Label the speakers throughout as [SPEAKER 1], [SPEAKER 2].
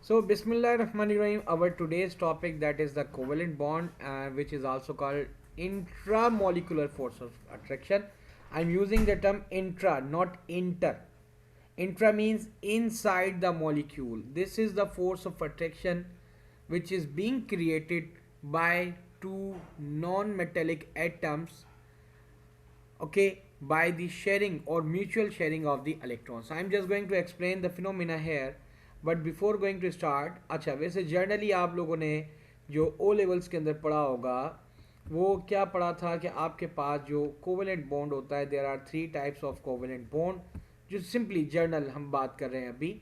[SPEAKER 1] So, Bismillahirrahmanirrahim. Our today's topic that is the covalent bond, which is also called intramolecular force of attraction. I'm using the term intra, not inter. Intra means inside the molecule. This is the force of attraction which is being created by two non-metallic atoms, okay, by the sharing or mutual sharing of the electrons. I'm just going to explain the phenomena here, but before going to start, अच्छा वैसे generally आप लोगों ने जो O levels के अंदर पढ़ा होगा वो क्या पढ़ा था कि आपके पास जो कोवेलेंट बॉन्ड होता है, there are three types of covalent bond. जो सिंपली जर्नल हम बात कर रहे हैं अभी,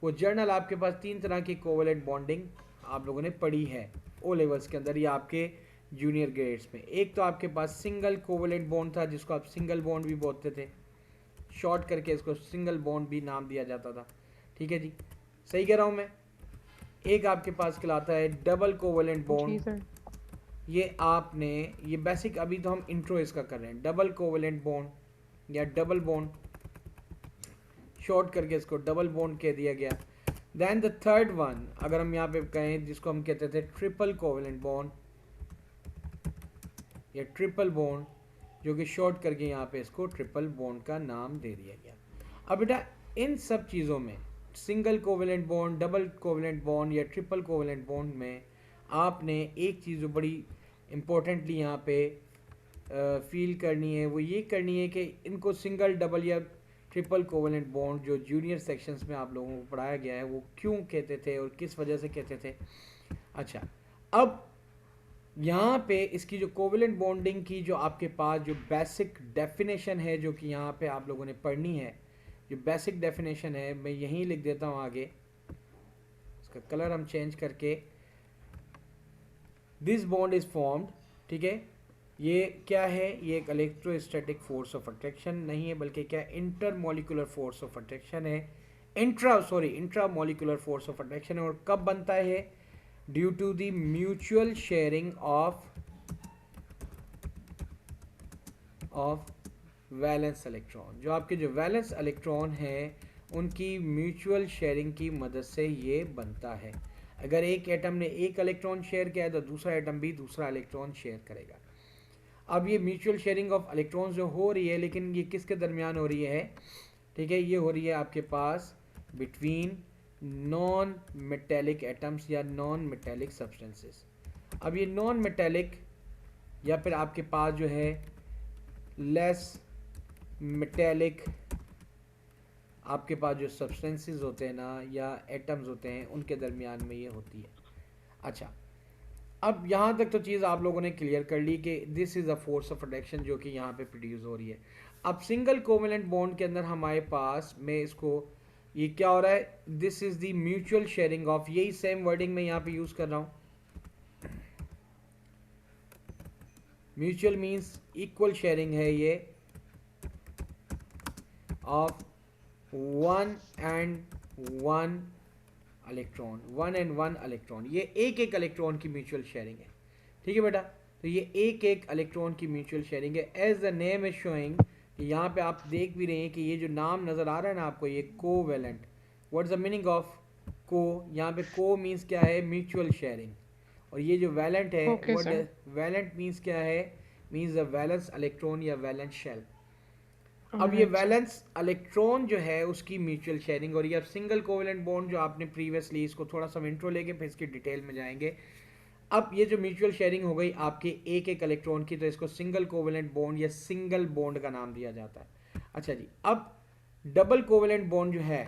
[SPEAKER 1] वो जर्नल आपके पास तीन तरह की कोवेलेंट बॉन्डिंग आप लोगों ने पढ़ी है ओ लेवल्स के अंदर या आपके जूनियर ग्रेड्स में। एक तो आपके पास सिंगल कोवेलेंट बॉन्ड था जिसको आप सिंगल बॉन्ड भी बोलते थे, शॉर्ट करके इसको सिंगल बॉन्ड भी नाम दिया जाता था। ठीक है जी, सही कह रहा हूँ मैं। एक आपके पास कहलाता है डबल कोवेलेंट
[SPEAKER 2] जी
[SPEAKER 1] बॉन्ड।
[SPEAKER 2] सर।
[SPEAKER 1] ये आपने ये बेसिक अभी तो हम इंट्रो इसका कर रहे हैं। डबल कोवेलेंट बॉन्ड या डबल बॉन्ड, शॉर्ट करके इसको डबल बॉन्ड कह दिया गया। देन द थर्ड वन अगर हम यहाँ पे कहें जिसको हम कहते थे ट्रिपल कोवेलेंट बॉन्ड या ट्रिपल बॉन्ड, जो कि शॉर्ट करके यहाँ पे इसको ट्रिपल बॉन्ड का नाम दे दिया गया। अब बेटा इन सब चीज़ों में single covalent bond, double covalent bond या ट्रिपल कोवेलेंट बॉन्ड में आपने एक चीज़ जो बड़ी इम्पोर्टेंटली यहाँ पे फील करनी है वो ये करनी है कि इनको सिंगल, डबल या ट्रिपल कोवेलेंट बॉन्ड जो जूनियर सेक्शंस में आप लोगों को पढ़ाया गया है वो क्यों कहते थे और किस वजह से कहते थे। अच्छा, अब यहाँ पे इसकी जो कोवेलेंट बॉन्डिंग की जो आपके पास जो बेसिक डेफिनेशन है जो कि यहाँ पे आप लोगों ने पढ़नी है, जो बेसिक डेफिनेशन है मैं यहीं लिख देता हूँ आगे, इसका कलर हम चेंज करके, दिस बॉन्ड इज फॉर्म्ड। ठीक है, ये क्या है, ये एक इलेक्ट्रोस्टैटिक फोर्स ऑफ अट्रैक्शन नहीं है बल्कि क्या इंटरमोलिकुलर फोर्स ऑफ अट्रैक्शन है। इंट्रामोलिकुलर फोर्स ऑफ अट्रैक्शन है। और कब बनता है, due to the mutual sharing of valence electron. जो आपके जो वैलेंस इलेक्ट्रॉन हैं उनकी म्यूचुअल शेयरिंग की मदद से ये बनता है। अगर एक एटम ने एक इलेक्ट्रॉन शेयर किया है तो दूसरा एटम भी दूसरा इलेक्ट्रॉन शेयर करेगा। अब ये म्यूचुअल शेयरिंग ऑफ इलेक्ट्रॉन्स जो हो रही है, लेकिन ये किसके दरमियान हो रही है, ठीक है, ये हो रही है आपके पास बिटवीन नॉन मेटेलिक एटम्स या नॉन मेटेलिक सब्सटेंसेस। अब ये नॉन मेटेलिक या फिर आपके पास जो है लेस मेटेलिक आपके पास जो सब्सटेंसेस होते हैं ना या एटम्स होते हैं उनके दरमियान में ये होती है। अच्छा, अब यहाँ तक तो चीज़ आप लोगों ने क्लियर कर ली कि this is a force of attraction जो कि यहाँ पे प्रोड्यूस हो रही है। अब सिंगल कोवेलेंट बॉन्ड के अंदर हमारे पास में इसको ये क्या हो रहा है, this is the mutual sharing of, यही सेम वर्डिंग मैं यहाँ पे यूज़ कर रहा हूँ। म्यूचुअल मीन्स इक्वल शेयरिंग है ये of one and one electron, one and one electron, ये एक एक इलेक्ट्रॉन की म्यूचुअल शेयरिंग है। ठीक है बेटा, तो ये एक एक इलेक्ट्रॉन की म्यूचुअल शेयरिंग है। As the name is showing, यहाँ पे आप देख भी रहे हैं कि ये जो नाम नज़र आ रहा है ना आपको, ये covalent. What's the meaning of को, यहाँ पे को मीन्स क्या है, म्यूचुअल शेयरिंग। और ये जो वैलेंट है,
[SPEAKER 2] okay
[SPEAKER 1] what
[SPEAKER 2] sir.
[SPEAKER 1] Valent means क्या है, मीन्स द वैलेंस इलेक्ट्रॉन या वैलेंस शेल। अब ये
[SPEAKER 2] ऑलराइट सर।
[SPEAKER 1] वैलेंस इलेक्ट्रॉन जो है उसकी म्यूचुअल शेयरिंग। और ये अब सिंगल कोवेलेंट बॉन्ड जो आपने प्रीवियसली, इसको थोड़ा सा इंट्रो लेके फिर इसकी डिटेल में जाएंगे। अब ये जो म्यूचुअल शेयरिंग हो गई आपके एक एक इलेक्ट्रॉन की, तो इसको सिंगल कोवेलेंट बॉन्ड या सिंगल बॉन्ड का नाम दिया जाता है। अच्छा जी, अब डबल कोवेलेंट बॉन्ड जो है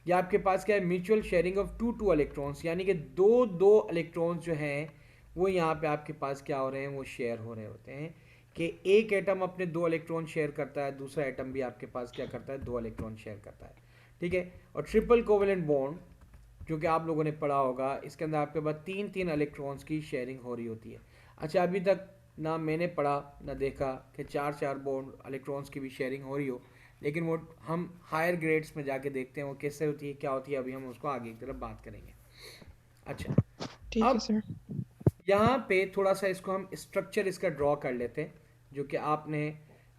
[SPEAKER 1] ये आपके पास क्या है, mutual sharing of two two electrons, यानी कि दो दो इलेक्ट्रॉन्स जो हैं वो यहाँ पे आपके पास क्या हो रहे हैं, वो शेयर हो रहे होते हैं। कि एक एटम अपने दो इलेक्ट्रॉन शेयर करता है, दूसरा एटम भी आपके पास क्या करता है, दो इलेक्ट्रॉन शेयर करता है। ठीक है, और ट्रिपल कोवेलेंट बॉन्ड जो कि आप लोगों ने पढ़ा होगा, इसके अंदर आपके पास तीन तीन इलेक्ट्रॉन्स की शेयरिंग हो रही होती है। अच्छा, अभी तक ना मैंने पढ़ा ना देखा कि चार चार बॉन्ड इलेक्ट्रॉन्स की भी शेयरिंग हो रही हो, लेकिन वो हम हायर ग्रेड्स में जाके देखते हैं वो कैसे होती है, क्या होती है, अभी हम उसको आगे की तरफ बात करेंगे। अच्छा,
[SPEAKER 2] ठीक है
[SPEAKER 1] अब
[SPEAKER 2] सर।
[SPEAKER 1] यहाँ पे थोड़ा सा इसको हम स्ट्रक्चर इसका ड्रॉ कर लेते हैं जो कि आपने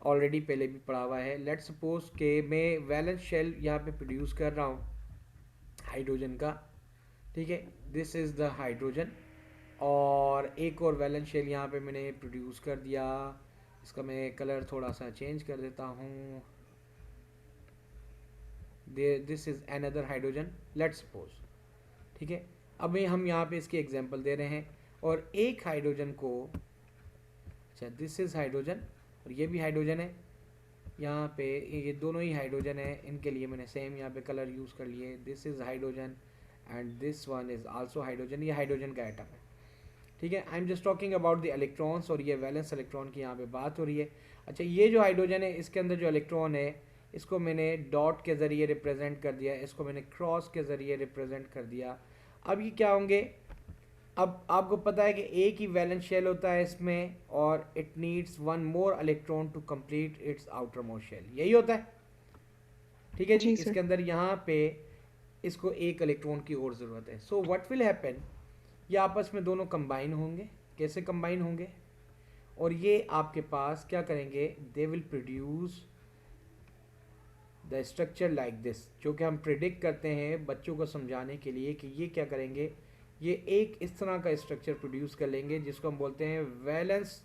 [SPEAKER 1] ऑलरेडी पहले भी पढ़ा हुआ है। लेट्स सपोज के मैं वैलेंस शेल यहाँ पे प्रोड्यूस कर रहा हूँ हाइड्रोजन का। ठीक है, दिस इज़ द हाइड्रोजन। और एक और वैलेंस शेल यहाँ पे मैंने प्रोड्यूस कर दिया। इसका मैं कलर थोड़ा सा चेंज कर देता हूँ। This is another hydrogen, let's suppose. ठीक है, अभी हम यहाँ पे इसकी एग्जांपल दे रहे हैं। और एक हाइड्रोजन को, अच्छा दिस इज़ हाइड्रोजन और ये भी हाइड्रोजन है। यहाँ पे ये दोनों ही हाइड्रोजन है, इनके लिए मैंने सेम यहाँ पे कलर यूज़ कर लिए। This is hydrogen and this one is also hydrogen, ये हाइड्रोजन का एटम है। ठीक है, I am just talking about the electrons, और ये वैलेंस इलेक्ट्रॉन की यहाँ पे बात हो रही है। अच्छा, ये जो हाइड्रोजन है इसके अंदर जो इलेक्ट्रॉन है इसको मैंने डॉट के ज़रिए रिप्रेजेंट कर दिया, इसको मैंने क्रॉस के ज़रिए रिप्रेजेंट कर दिया। अब ये क्या होंगे, अब आपको पता है कि एक ही वैलेंस शेल होता है इसमें, और it needs one more electron to complete its outermost shell, यही होता है। ठीक है जी,
[SPEAKER 2] जी सर।
[SPEAKER 1] इसके अंदर यहाँ पे इसको एक इलेक्ट्रॉन की और ज़रूरत है। सो व्हाट विल हैपन, ये आपस में दोनों कंबाइन होंगे। कैसे कंबाइन होंगे, और ये आपके पास क्या करेंगे, they will produce the structure like this, जो कि हम प्रिडिक्ट करते हैं बच्चों को समझाने के लिए कि ये क्या करेंगे, ये एक इस तरह का स्ट्रक्चर प्रोड्यूस कर लेंगे जिसको हम बोलते हैं वैलेंस।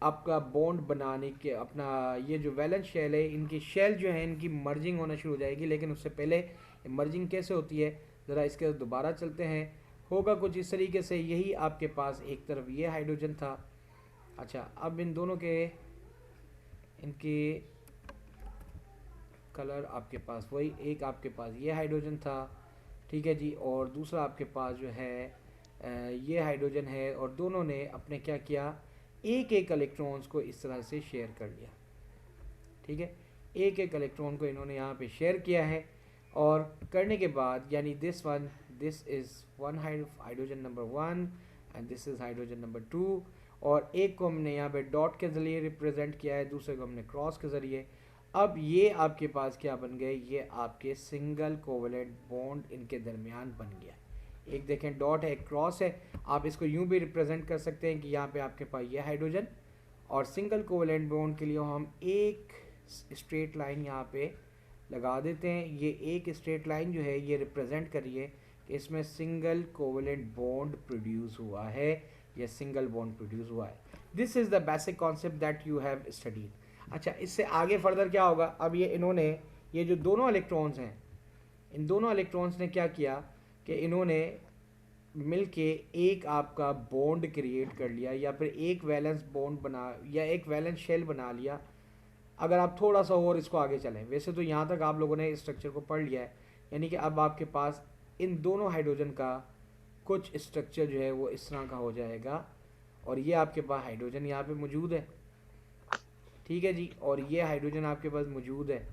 [SPEAKER 1] आपका बॉन्ड बनाने के अपना ये जो वैलेंस शेल है, इनकी शेल जो है इनकी मर्जिंग होना शुरू हो जाएगी। लेकिन उससे पहले मर्जिंग कैसे होती है, ज़रा इसके दोबारा चलते हैं। होगा कुछ इस तरीके से, यही आपके पास एक तरफ ये हाइड्रोजन था। अच्छा, अब इन दोनों के इनके कलर आपके पास वही, एक आपके पास ये हाइड्रोजन था। ठीक है जी, और दूसरा आपके पास जो है ये हाइड्रोजन है, और दोनों ने अपने क्या किया, एक एक इलेक्ट्रॉन्स को इस तरह से शेयर कर लिया। ठीक है, एक एक इलेक्ट्रॉन को इन्होंने यहाँ पे शेयर किया है, और करने के बाद यानी this one, this is one hydrogen number one and this is hydrogen number two. और एक को हमने यहाँ पे डॉट के ज़रिए रिप्रेजेंट किया है, दूसरे को हमने क्रॉस के ज़रिए। अब ये आपके पास क्या बन गए, ये आपके सिंगल कोवलेंट बॉन्ड इनके दरमियान बन गया। एक देखें डॉट है, एक क्रॉस है। आप इसको यूं भी रिप्रेजेंट कर सकते हैं कि यहाँ पे आपके पास ये हाइड्रोजन, और सिंगल कोवलेंट बॉन्ड के लिए हम एक स्ट्रेट लाइन यहाँ पे लगा देते हैं। ये एक स्ट्रेट लाइन जो है ये रिप्रेजेंट करिए कि इसमें सिंगल कोवलेंट बॉन्ड प्रोड्यूस हुआ है, या सिंगल बॉन्ड प्रोड्यूस हुआ है। This is the basic concept that you have studied. अच्छा, इससे आगे फर्दर क्या होगा, अब ये इन्होंने ये जो दोनों इलेक्ट्रॉन्स हैं, इन दोनों इलेक्ट्रॉन्स ने क्या किया कि इन्होंने मिलके एक आपका बॉन्ड क्रिएट कर लिया, या फिर एक वैलेंस बॉन्ड बना, या एक वैलेंस शेल बना लिया। अगर आप थोड़ा सा और इसको आगे चलें, वैसे तो यहाँ तक आप लोगों ने इस स्ट्रक्चर को पढ़ लिया है, यानी कि अब आपके पास इन दोनों हाइड्रोजन का कुछ स्ट्रक्चर जो है वो इस तरह का हो जाएगा, और ये आपके पास हाइड्रोजन यहाँ पे मौजूद है। ठीक है जी, और ये हाइड्रोजन आपके पास मौजूद है,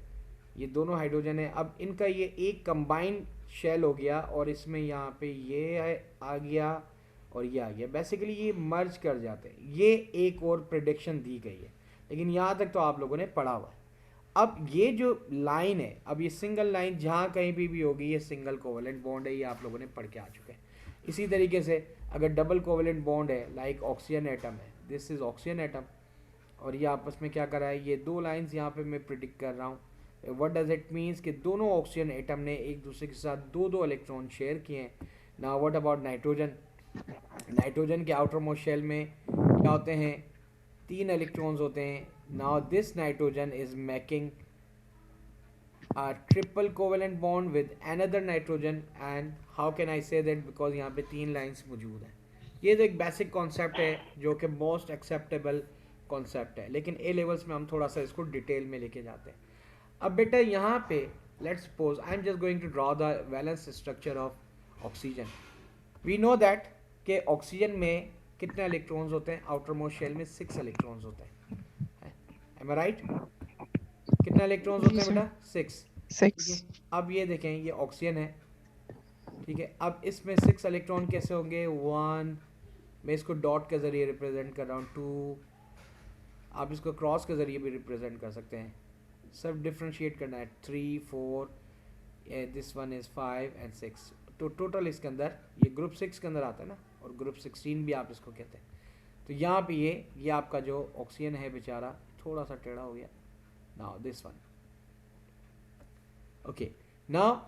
[SPEAKER 1] ये दोनों हाइड्रोजन है। अब इनका ये एक कंबाइंड शेल हो गया, और इसमें यहाँ पे ये आ गया और ये आ गया। बेसिकली ये मर्ज कर जाते हैं, ये एक और प्रिडिक्शन दी गई है, लेकिन यहाँ तक तो आप लोगों ने पढ़ा हुआ है। अब ये जो लाइन है, अब ये सिंगल लाइन जहाँ कहीं भी होगी, ये सिंगल कोवलेंट बॉन्ड है, ये आप लोगों ने पढ़ के आ चुके हैं। इसी तरीके से अगर डबल कोवलेंट बॉन्ड है, लाइक ऑक्सीजन एटम है, दिस इज़ ऑक्सीजन एटम, और ये आपस में क्या कर रहा है, ये दो लाइंस यहाँ पे मैं प्रिडिक्ट कर रहा हूँ। व्हाट डज इट मीन्स कि दोनों ऑक्सीजन एटम ने एक दूसरे के साथ दो दो इलेक्ट्रॉन शेयर किए हैं। Now what about nitrogen, nitrogen के आउटर मोस्ट शेल में क्या होते हैं, तीन इलेक्ट्रॉन्स होते हैं। Now this nitrogen is making a triple covalent bond with another nitrogen, and how can I say that, because यहाँ पे तीन लाइंस मौजूद हैं। ये तो एक बेसिक कॉन्सेप्ट है जो कि मोस्ट एक्सेप्टेबल कॉन्सेप्ट है, लेकिन ए लेवल्स में हम थोड़ा सा इसको डिटेल में लेके जाते हैं। अब बेटा यहाँ पे let's suppose I am just going to draw the valence structure of oxygen. We know that कि ऑक्सीजन में कितने इलेक्ट्रॉन्स होते हैं, आउटर मोस्ट शेल में 6 इलेक्ट्रॉन्स होते हैं। एम आई राइट, कितने इलेक्ट्रॉन्स
[SPEAKER 2] जी
[SPEAKER 1] होते हैं
[SPEAKER 2] सर।
[SPEAKER 1] बेटा, 6। ठीक
[SPEAKER 2] 6।
[SPEAKER 1] है, अब ये देखें ये ऑक्सीजन है। ठीक है, अब इसमें 6 इलेक्ट्रॉन कैसे होंगे, 1, मैं इसको डॉट के ज़रिए रिप्रेजेंट कर रहा हूँ, 2, आप इसको क्रॉस के ज़रिए भी रिप्रेजेंट कर सकते हैं। सब डिफ्रेंशिएट करना है, 3, 4, दिस वन इज़ 5 एंड 6। तो टोटल इसके अंदर ये ग्रुप 6 के अंदर आता है ना, और ग्रुप 16 भी आप इसको कहते हैं। तो यहाँ पे ये आपका जो ऑक्सीजन है बेचारा थोड़ा सा टेढ़ा हो गया। Now this one, okay, now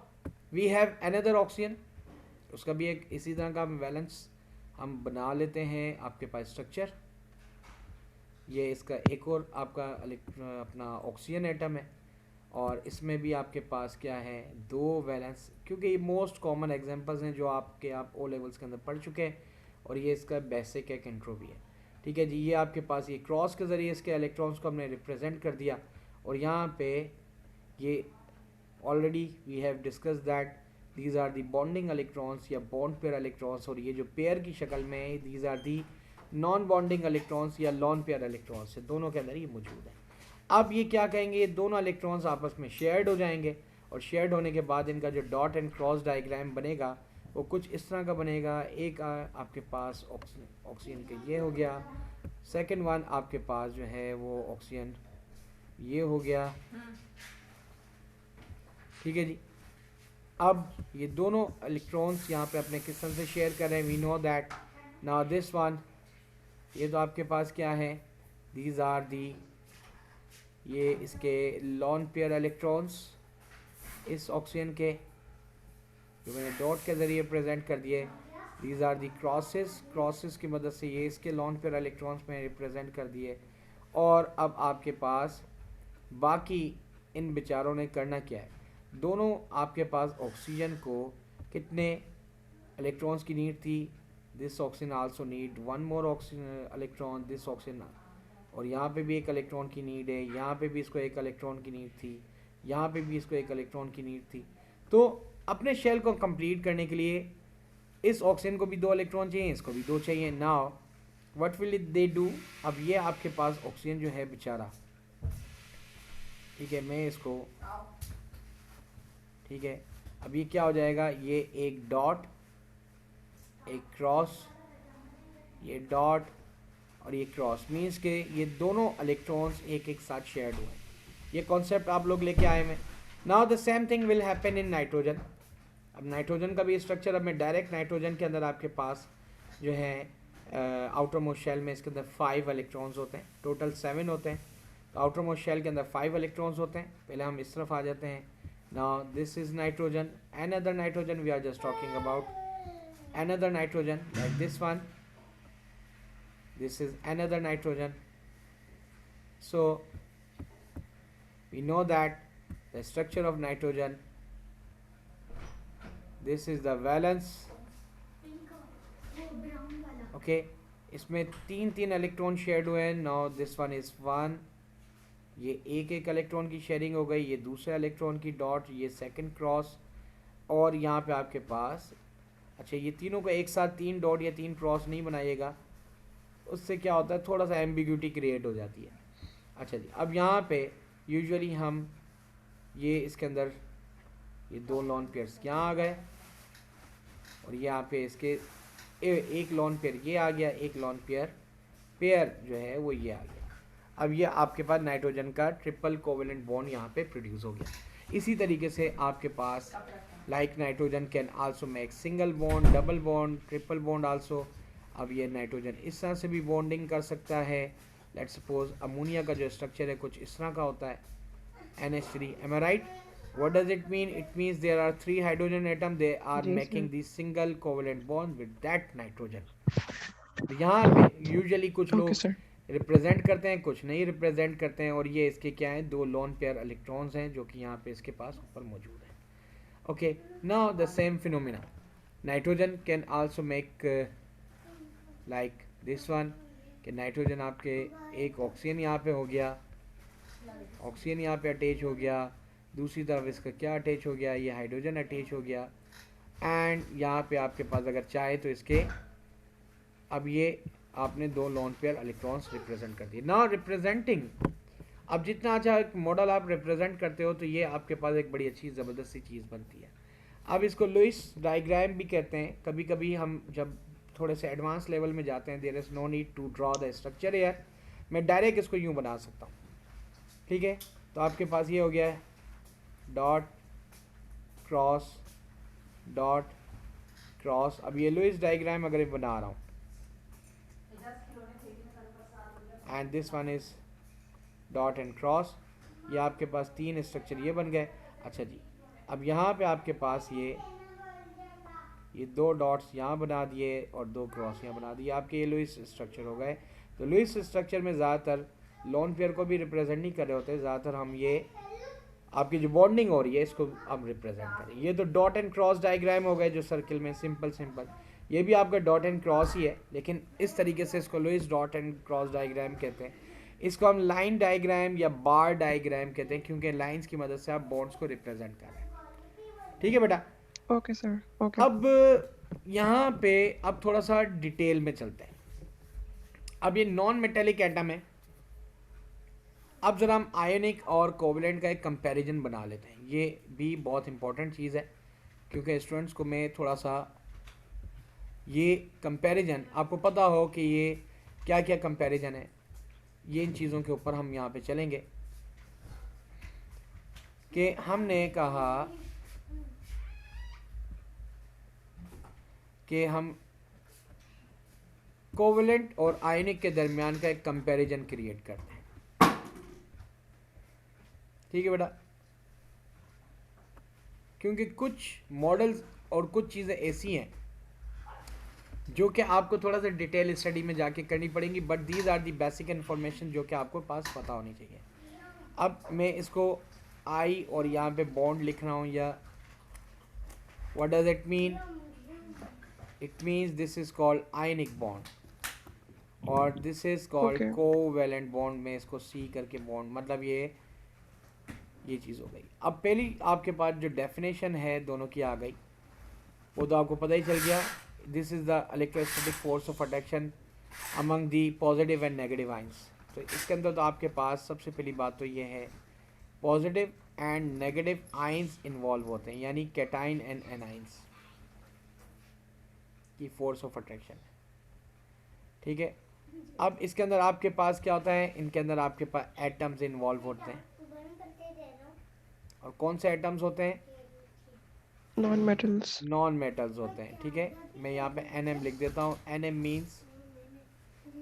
[SPEAKER 1] we have another oxygen, उसका भी एक इसी तरह का वैलेंस हम बना लेते हैं। आपके पास स्ट्रक्चर, ये इसका एक और आपका अपना ऑक्सीजन एटम है, और इसमें भी आपके पास क्या है, दो वैलेंस, क्योंकि ये मोस्ट कॉमन एग्जांपल्स हैं जो आप ओ लेवल्स के अंदर पढ़ चुके हैं, और ये इसका बेसिक एक एंट्रोपी है। ठीक है जी, ये आपके पास ये क्रॉस के ज़रिए इसके इलेक्ट्रॉन्स को हमने रिप्रेजेंट कर दिया, और यहाँ पे ये already we have discuss that these are the bonding electrons या बॉन्ड पेयर इलेक्ट्रॉन्स, और ये जो पेयर की शक्ल में है these are the non bonding electrons या लॉन पेयर इलेक्ट्रॉन्स है, दोनों के अंदर ये मौजूद है। अब ये क्या कहेंगे, ये दोनों इलेक्ट्रॉन्स आपस में शेयर्ड हो जाएंगे, और शेयर्ड होने के बाद इनका जो डॉट एंड क्रॉस डायग्राम बनेगा वो कुछ इस तरह का बनेगा। एक आपके पास ऑक्सीजन का ये हो गया, सेकंड वन आपके पास जो है वो ऑक्सीजन ये हो गया। ठीक है जी, अब ये दोनों इलेक्ट्रॉन्स यहाँ पे अपने किस्म से शेयर कर रहे हैं। We know that now this one, ये तो आपके पास क्या है, दीज आर दी, ये इसके लॉन पेयर इलेक्ट्रॉन्स इस ऑक्सीजन के जो मैंने डॉट के ज़रिए प्रेजेंट कर दिए। These are the crosses, crosses की मदद से ये इसके लॉन पेयर इलेक्ट्रॉन्स में रिप्रेजेंट कर दिए। और अब आपके पास बाकी इन बेचारों ने करना क्या है, दोनों आपके पास ऑक्सीजन को कितने इलेक्ट्रॉन्स की नीड थी, this oxygen also need one more oxygen electron, this oxygen, और यहाँ पे भी एक इलेक्ट्रॉन की नीड है, यहाँ पे भी इसको एक इलेक्ट्रॉन की नीड थी, यहाँ पे भी इसको एक इलेक्ट्रॉन की नीड थी। तो अपने शेल को कंप्लीट करने के लिए इस ऑक्सीजन को भी दो इलेक्ट्रॉन चाहिए, इसको भी दो चाहिए। Now what will they do, अब ये आपके पास ऑक्सीजन जो है बेचारा, ठीक है, मैं इसको, ठीक है, अब ये क्या हो जाएगा, ये एक डॉट, एक क्रॉस, ये डॉट और ये क्रॉस, मीन्स के ये दोनों इलेक्ट्रॉन्स एक एक साथ शेयर्ड हुए। ये कॉन्सेप्ट आप लोग लेके आए हैं। Now the same thing will happen in nitrogen. अब नाइट्रोजन का भी स्ट्रक्चर, अब मैं डायरेक्ट नाइट्रोजन के अंदर आपके पास जो है आउटर मोस्ट शेल में इसके अंदर 5 इलेक्ट्रॉन्स होते हैं, टोटल 7 होते हैं। तो आउटर मोस्ट शेल के अंदर 5 इलेक्ट्रॉन्स होते हैं। पहले हम इस तरफ आ जाते हैं। Now this is nitrogen, another nitrogen we are just talking about another nitrogen like this one, this is another nitrogen. So we know that the structure of nitrogen, this is the valence, okay, इसमें तीन तीन electron shared हुए हैं। Now this one is 1, ये एक एक electron की sharing हो गई, ये दूसरे इलेक्ट्रॉन की डॉट, ये सेकंड क्रॉस, और यहाँ पे आपके पास, अच्छा, ये तीनों को एक साथ 3 डॉट या 3 क्रॉस नहीं बनाइएगा, उससे क्या होता है, थोड़ा सा एम्बिग्यूटी क्रिएट हो जाती है। अच्छा जी, अब यहाँ पे यूजुअली हम ये इसके अंदर ये 2 लॉन पेयर्स यहाँ आ गए, और यहाँ पे इसके एक लॉन पेयर ये आ गया, एक लॉन पेयर जो है वो ये आ गया। अब ये आपके पास नाइट्रोजन का ट्रिपल कोवेलेंट बॉन्ड यहाँ पे प्रोड्यूस हो गया। इसी तरीके से आपके पास like nitrogen can also make single bond, double bond, triple bond also। अब ये नाइट्रोजन इस तरह से भी बॉन्डिंग कर सकता है। लेट्स सपोज अमोनिया का जो स्ट्रक्चर है कुछ इस तरह का होता है, NH3, am I right? What does it mean? It means there are 3 hydrogen atom, they are making the single covalent bond with that nitrogen। यहाँ पे यूजुअली कुछ लोग रिप्रेजेंट करते हैं, कुछ नहीं रिप्रेजेंट करते हैं, और ये इसके क्या है, 2 लोन पेयर इलेक्ट्रॉन्स हैं जो कि यहाँ पे इसके पास ऊपर मौजूद है। Okay, now the same phenomena, nitrogen can also make like this one, कि नाइट्रोजन आपके एक ऑक्सीजन यहाँ पे हो गया, ऑक्सीजन यहाँ पे अटैच हो गया, दूसरी तरफ इसका क्या अटैच हो गया, ये हाइड्रोजन अटैच हो गया, एंड यहाँ पे आपके पास अगर चाहे तो इसके, अब ये आपने 2 लॉन पेयर इलेक्ट्रॉन्स रिप्रेजेंट कर दिए। नाउ रिप्रेजेंटिंग, अब जितना अच्छा एक मॉडल आप रिप्रेजेंट करते हो तो ये आपके पास एक बड़ी अच्छी ज़बरदस्त सी चीज़ बनती है। अब इसको लुईस डायग्राम भी कहते हैं। कभी कभी हम जब थोड़े से एडवांस लेवल में जाते हैं, there is no need to draw the structure here, मैं डायरेक्ट इसको यूँ बना सकता हूँ। ठीक है, तो आपके पास ये हो गया है डॉट क्रॉस डॉट क्रॉस। अब ये लुईस डायग्राम अगर मैं बना रहा हूँ, and this one is dot and cross, ये आपके पास 3 स्ट्रक्चर ये बन गए। अच्छा जी, अब यहाँ पे आपके पास ये ये 2 डॉट्स यहाँ बना दिए और 2 क्रॉस यहाँ बना दिए, आपके ये लुईस स्ट्रक्चर हो गए। तो लुईस स्ट्रक्चर में ज़्यादातर लोन पेयर को भी रिप्रेजेंट नहीं कर रहे होते, ज़्यादातर हम ये आपकी जो बॉन्डिंग हो रही है इसको हम रिप्रेजेंट करें। ये तो डॉट एंड क्रॉस डायग्राम हो गए जो सर्किल में सिंपल, ये भी आपका डॉट एंड क्रॉस ही है, लेकिन इस तरीके से इसको Lewis dot and cross diagram कहते हैं। इसको हम लाइन डायग्राम या बार डायग्राम कहते हैं, क्योंकि लाइंस की मदद से आप बॉन्ड्स को रिप्रेजेंट कर रहे हैं। ठीक है बेटा,
[SPEAKER 2] ओके सर, ओके।
[SPEAKER 1] अब यहाँ पे अब थोड़ा सा डिटेल में चलते हैं। अब ये नॉन मेटेलिक एटम है। अब जरा हम आयोनिक और कोवलेंट का एक कंपैरिजन बना लेते हैं। ये भी बहुत इंपॉर्टेंट चीज़ है, क्योंकि स्टूडेंट्स को मैं थोड़ा सा ये कंपैरिजन आपको पता हो कि ये क्या क्या कंपैरिजन है, ये इन चीज़ों के ऊपर हम यहाँ पे चलेंगे। कि हमने कहा कि हम कोवलेंट और आयनिक के दरमियान का एक कंपैरिजन क्रिएट करते हैं। ठीक है बेटा, क्योंकि कुछ मॉडल्स और कुछ चीज़ें ऐसी हैं जो कि आपको थोड़ा सा डिटेल स्टडी में जाके करनी पड़ेंगी, but these are the basic information जो कि आपको पास पता होनी चाहिए। अब मैं इसको आई और यहाँ पे बॉन्ड लिख रहा हूँ, या what does it mean? It means this is called ionic bond और this is called
[SPEAKER 2] Okay.
[SPEAKER 1] Covalent bond. में इसको सी करके बॉन्ड, मतलब ये चीज़ हो गई। अब पहली आपके पास जो डेफिनेशन है दोनों की आ गई, वो तो आपको पता ही चल गया। This is the electrostatic force of attraction among the positive and negative ions. तो इसके अंदर तो आपके पास सबसे पहली बात तो ये है, positive and negative ions involve होते हैं, यानी कैटाइन एंड एनाइंस की फोर्स ऑफ अट्रैक्शन। ठीक है, अब इसके अंदर आपके पास क्या होता है, इनके अंदर आपके पास एटम्स इन्वॉल्व होते हैं। और कौन से एटम्स होते हैं?
[SPEAKER 2] Non metals.
[SPEAKER 1] नॉन मेटल्स होते हैं। ठीक है, मैं यहाँ पे NM लिख देता हूँ। NM मीन्स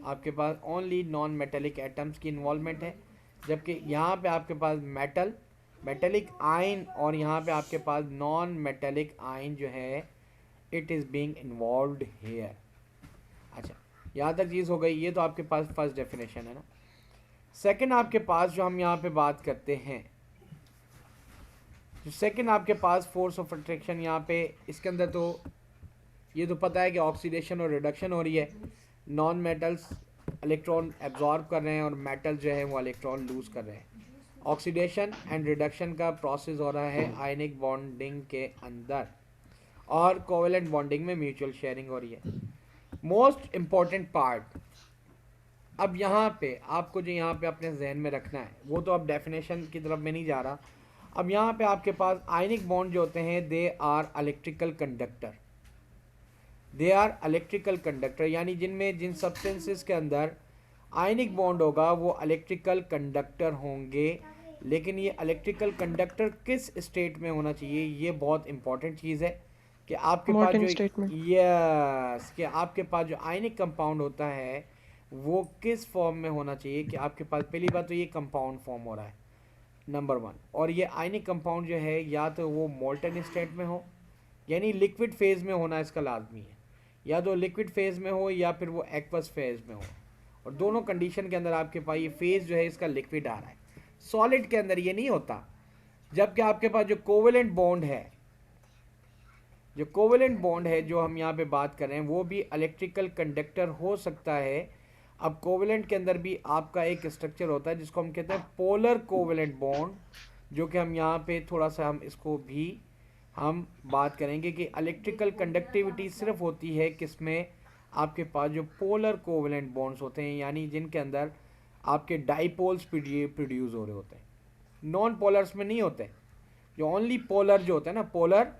[SPEAKER 1] आपके पास ओनली नॉन मेटेलिक एटम्स की इन्वॉल्वमेंट है, जबकि यहाँ पे आपके पास मेटेलिक आयन और यहाँ पे आपके पास नॉन मेटेलिक आयन जो है it is being involved here. अच्छा, यहाँ तक चीज़ हो गई। ये तो आपके पास फर्स्ट डेफिनेशन है ना। सेकंड आपके पास जो हम यहाँ पे बात करते हैं, जो सेकंड आपके पास फोर्स ऑफ अट्रैक्शन यहाँ पे इसके अंदर तो ये तो पता है कि ऑक्सीडेशन और रिडक्शन हो रही है। नॉन मेटल्स इलेक्ट्रॉन एब्जॉर्ब कर रहे हैं और मेटल जो है वो इलेक्ट्रॉन लूज कर रहे हैं। ऑक्सीडेशन एंड रिडक्शन का प्रोसेस हो रहा है आयनिक बॉन्डिंग के अंदर, और कोवेलेंट बॉन्डिंग में म्यूचुअल शेयरिंग हो रही है। मोस्ट इम्पॉर्टेंट पार्ट अब यहाँ पे आपको जो यहाँ पे अपने जहन में रखना है, वो तो अब डेफिनेशन की तरफ में नहीं जा रहा। अब यहाँ पे आपके पास आयनिक बॉन्ड जो होते हैं they are electrical conductor. They are electrical conductor, यानी जिन सब्सटेंसेस के अंदर आयनिक बॉन्ड होगा वो इलेक्ट्रिकल कंडक्टर होंगे। लेकिन ये इलेक्ट्रिकल कंडक्टर किस स्टेट में होना चाहिए, ये बहुत इंपॉर्टेंट चीज़ है कि आपके पास
[SPEAKER 2] मॉर्टन
[SPEAKER 1] जो
[SPEAKER 2] स्टेट में।
[SPEAKER 1] यस कि आपके पास जो आयनिक कंपाउंड होता है वो किस फॉर्म में होना चाहिए। कि आपके पास पहली बात तो ये कंपाउंड फॉर्म हो रहा है, नंबर 1। और ये आयनिक कंपाउंड जो है या तो वो मोल्टन स्टेट में हो, यानी लिक्विड फेज में होना इसका लाजमी है, या तो लिक्विड फेज में हो या फिर वो एक्वस फेज में हो। और दोनों कंडीशन के अंदर आपके पास ये फेज जो है इसका लिक्विड आ रहा है। सॉलिड के अंदर ये नहीं होता। जबकि आपके पास जो कोवेलेंट बॉन्ड है, जो हम यहाँ पे बात कर रहे हैं, वो भी इलेक्ट्रिकल कंडक्टर हो सकता है। अब कोवेलेंट के अंदर भी आपका एक स्ट्रक्चर होता है जिसको हम कहते हैं पोलर कोवेलेंट बॉन्ड, जो कि हम यहाँ पे थोड़ा सा हम इसको भी हम बात करेंगे कि इलेक्ट्रिकल कंडक्टिविटी सिर्फ होती है किसमें, आपके पास जो पोलर कोवेलेंट बॉन्ड्स होते हैं, यानी जिनके अंदर आपके डाइपोल्स प्रोड्यूस हो रहे होते हैं। नॉन पोलर्स में नहीं होते। जो ओनली पोलर जो होते हैं ना, पोलर